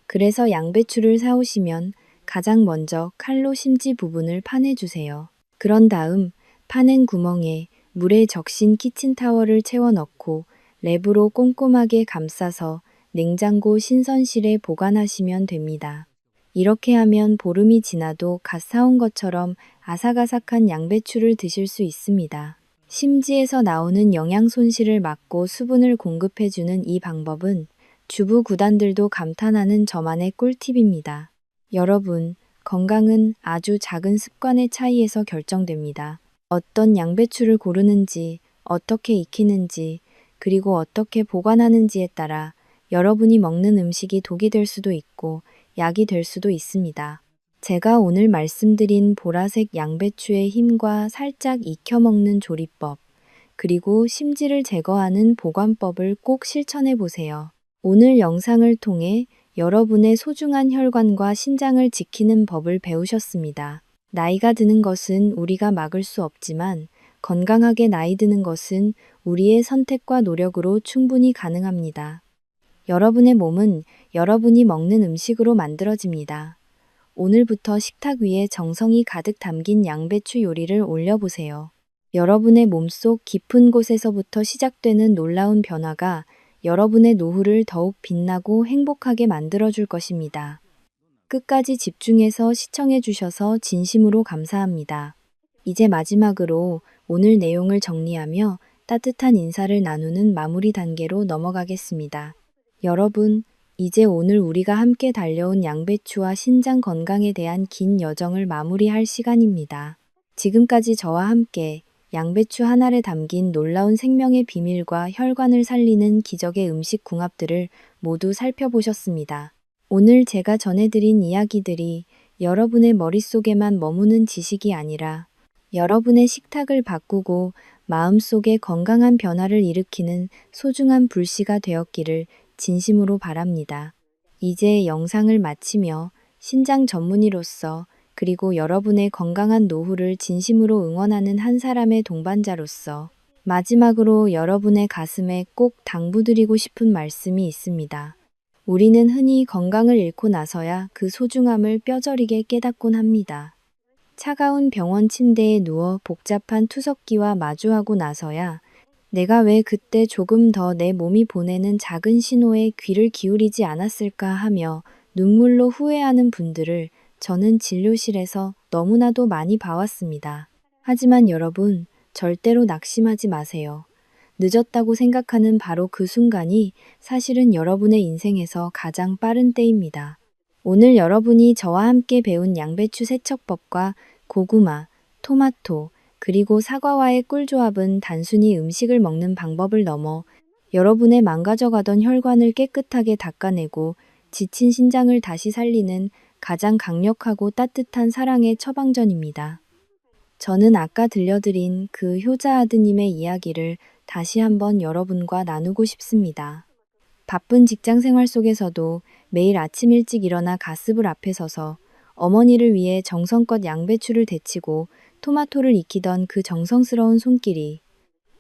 그래서 양배추를 사오시면 가장 먼저 칼로 심지 부분을 파내주세요. 그런 다음 파낸 구멍에 물에 적신 키친타월을 채워 넣고 랩으로 꼼꼼하게 감싸서 냉장고 신선실에 보관하시면 됩니다. 이렇게 하면 보름이 지나도 갓 사온 것처럼 아삭아삭한 양배추를 드실 수 있습니다. 심지에서 나오는 영양 손실을 막고 수분을 공급해주는 이 방법은 주부 구단들도 감탄하는 저만의 꿀팁입니다. 여러분, 건강은 아주 작은 습관의 차이에서 결정됩니다. 어떤 양배추를 고르는지, 어떻게 익히는지, 그리고 어떻게 보관하는지에 따라 여러분이 먹는 음식이 독이 될 수도 있고 약이 될 수도 있습니다. 제가 오늘 말씀드린 보라색 양배추의 힘과 살짝 익혀 먹는 조리법, 그리고 심지를 제거하는 보관법을 꼭 실천해 보세요. 오늘 영상을 통해 여러분의 소중한 혈관과 신장을 지키는 법을 배우셨습니다. 나이가 드는 것은 우리가 막을 수 없지만 건강하게 나이 드는 것은 우리의 선택과 노력으로 충분히 가능합니다. 여러분의 몸은 여러분이 먹는 음식으로 만들어집니다. 오늘부터 식탁 위에 정성이 가득 담긴 양배추 요리를 올려보세요. 여러분의 몸속 깊은 곳에서부터 시작되는 놀라운 변화가 여러분의 노후를 더욱 빛나고 행복하게 만들어줄 것입니다. 끝까지 집중해서 시청해 주셔서 진심으로 감사합니다. 이제 마지막으로 오늘 내용을 정리하며 따뜻한 인사를 나누는 마무리 단계로 넘어가겠습니다. 여러분, 이제 오늘 우리가 함께 달려온 양배추와 신장 건강에 대한 긴 여정을 마무리할 시간입니다. 지금까지 저와 함께 양배추 한 알에 담긴 놀라운 생명의 비밀과 혈관을 살리는 기적의 음식 궁합들을 모두 살펴보셨습니다. 오늘 제가 전해드린 이야기들이 여러분의 머릿속에만 머무는 지식이 아니라 여러분의 식탁을 바꾸고 마음속에 건강한 변화를 일으키는 소중한 불씨가 되었기를 진심으로 바랍니다. 이제 영상을 마치며 신장 전문의로서 그리고 여러분의 건강한 노후를 진심으로 응원하는 한 사람의 동반자로서 마지막으로 여러분의 가슴에 꼭 당부드리고 싶은 말씀이 있습니다. 우리는 흔히 건강을 잃고 나서야 그 소중함을 뼈저리게 깨닫곤 합니다. 차가운 병원 침대에 누워 복잡한 투석기와 마주하고 나서야 내가 왜 그때 조금 더 내 몸이 보내는 작은 신호에 귀를 기울이지 않았을까 하며 눈물로 후회하는 분들을 저는 진료실에서 너무나도 많이 봐왔습니다. 하지만 여러분, 절대로 낙심하지 마세요. 늦었다고 생각하는 바로 그 순간이 사실은 여러분의 인생에서 가장 빠른 때입니다. 오늘 여러분이 저와 함께 배운 양배추 세척법과 고구마, 토마토, 그리고 사과와의 꿀조합은 단순히 음식을 먹는 방법을 넘어 여러분의 망가져가던 혈관을 깨끗하게 닦아내고 지친 신장을 다시 살리는 가장 강력하고 따뜻한 사랑의 처방전입니다. 저는 아까 들려드린 그 효자 아드님의 이야기를 다시 한번 여러분과 나누고 싶습니다. 바쁜 직장 생활 속에서도 매일 아침 일찍 일어나 가스불 앞에 서서 어머니를 위해 정성껏 양배추를 데치고 토마토를 익히던 그 정성스러운 손길이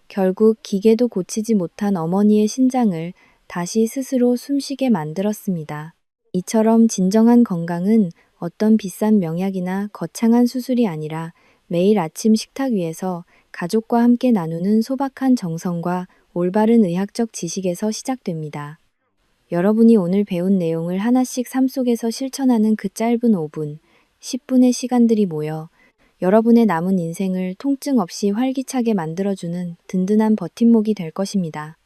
결국 기계도 고치지 못한 어머니의 신장을 다시 스스로 숨쉬게 만들었습니다. 이처럼 진정한 건강은 어떤 비싼 명약이나 거창한 수술이 아니라 매일 아침 식탁 위에서 가족과 함께 나누는 소박한 정성과 올바른 의학적 지식에서 시작됩니다. 여러분이 오늘 배운 내용을 하나씩 삶 속에서 실천하는 그 짧은 5분, 10분의 시간들이 모여 여러분의 남은 인생을 통증 없이 활기차게 만들어주는 든든한 버팀목이 될 것입니다.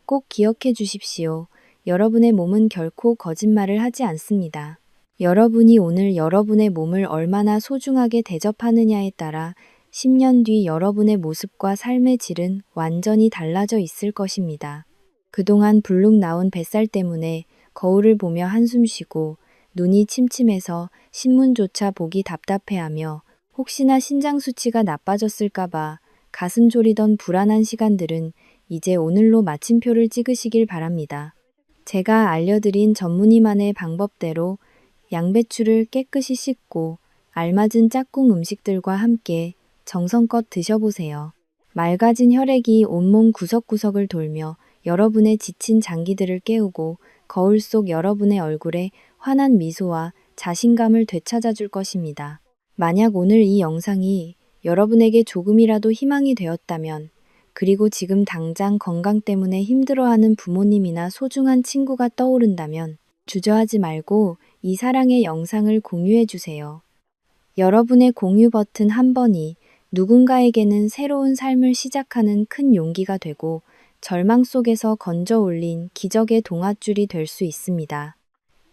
꼭 기억해 주십시오. 여러분의 몸은 결코 거짓말을 하지 않습니다. 여러분이 오늘 여러분의 몸을 얼마나 소중하게 대접하느냐에 따라 10년 뒤 여러분의 모습과 삶의 질은 완전히 달라져 있을 것입니다. 그동안 불룩 나온 뱃살 때문에 거울을 보며 한숨 쉬고 눈이 침침해서 신문조차 보기 답답해하며 혹시나 신장 수치가 나빠졌을까봐 가슴 졸이던 불안한 시간들은 이제 오늘로 마침표를 찍으시길 바랍니다. 제가 알려드린 전문의만의 방법대로 양배추를 깨끗이 씻고 알맞은 짝꿍 음식들과 함께 정성껏 드셔보세요. 맑아진 혈액이 온몸 구석구석을 돌며 여러분의 지친 장기들을 깨우고 거울 속 여러분의 얼굴에 환한 미소와 자신감을 되찾아 줄 것입니다. 만약 오늘 이 영상이 여러분에게 조금이라도 희망이 되었다면, 그리고 지금 당장 건강 때문에 힘들어하는 부모님이나 소중한 친구가 떠오른다면 주저하지 말고 이 사랑의 영상을 공유해 주세요. 여러분의 공유 버튼 한 번이 누군가에게는 새로운 삶을 시작하는 큰 용기가 되고 절망 속에서 건져 올린 기적의 동아줄이 될 수 있습니다.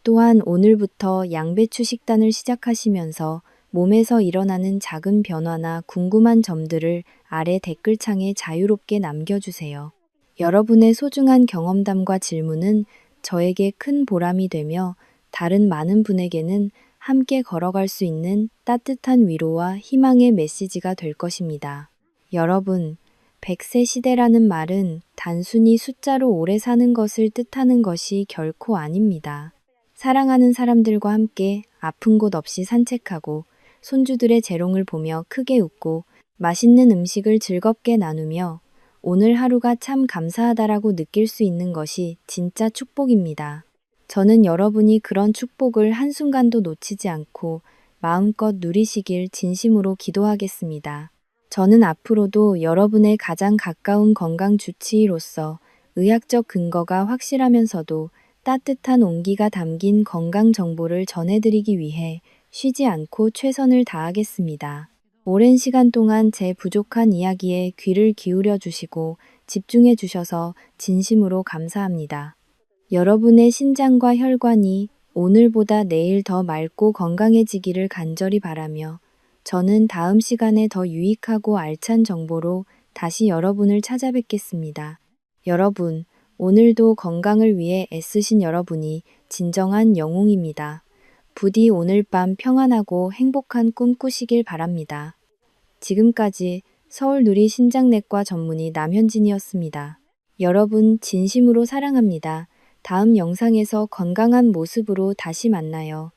또한 오늘부터 양배추 식단을 시작하시면서 몸에서 일어나는 작은 변화나 궁금한 점들을 아래 댓글창에 자유롭게 남겨주세요. 여러분의 소중한 경험담과 질문은 저에게 큰 보람이 되며 다른 많은 분에게는 함께 걸어갈 수 있는 따뜻한 위로와 희망의 메시지가 될 것입니다. 여러분, 100세 시대라는 말은 단순히 숫자로 오래 사는 것을 뜻하는 것이 결코 아닙니다. 사랑하는 사람들과 함께 아픈 곳 없이 산책하고 손주들의 재롱을 보며 크게 웃고 맛있는 음식을 즐겁게 나누며 오늘 하루가 참 감사하다라고 느낄 수 있는 것이 진짜 축복입니다. 저는 여러분이 그런 축복을 한순간도 놓치지 않고 마음껏 누리시길 진심으로 기도하겠습니다. 저는 앞으로도 여러분의 가장 가까운 건강 주치의로서 의학적 근거가 확실하면서도 따뜻한 온기가 담긴 건강 정보를 전해드리기 위해 쉬지 않고 최선을 다하겠습니다. 오랜 시간 동안 제 부족한 이야기에 귀를 기울여 주시고 집중해 주셔서 진심으로 감사합니다. 여러분의 신장과 혈관이 오늘보다 내일 더 맑고 건강해지기를 간절히 바라며 저는 다음 시간에 더 유익하고 알찬 정보로 다시 여러분을 찾아뵙겠습니다. 여러분, 오늘도 건강을 위해 애쓰신 여러분이 진정한 영웅입니다. 부디 오늘 밤 평안하고 행복한 꿈 꾸시길 바랍니다. 지금까지 서울 누리 신장내과 전문의 남현진이었습니다. 여러분 진심으로 사랑합니다. 다음 영상에서 건강한 모습으로 다시 만나요.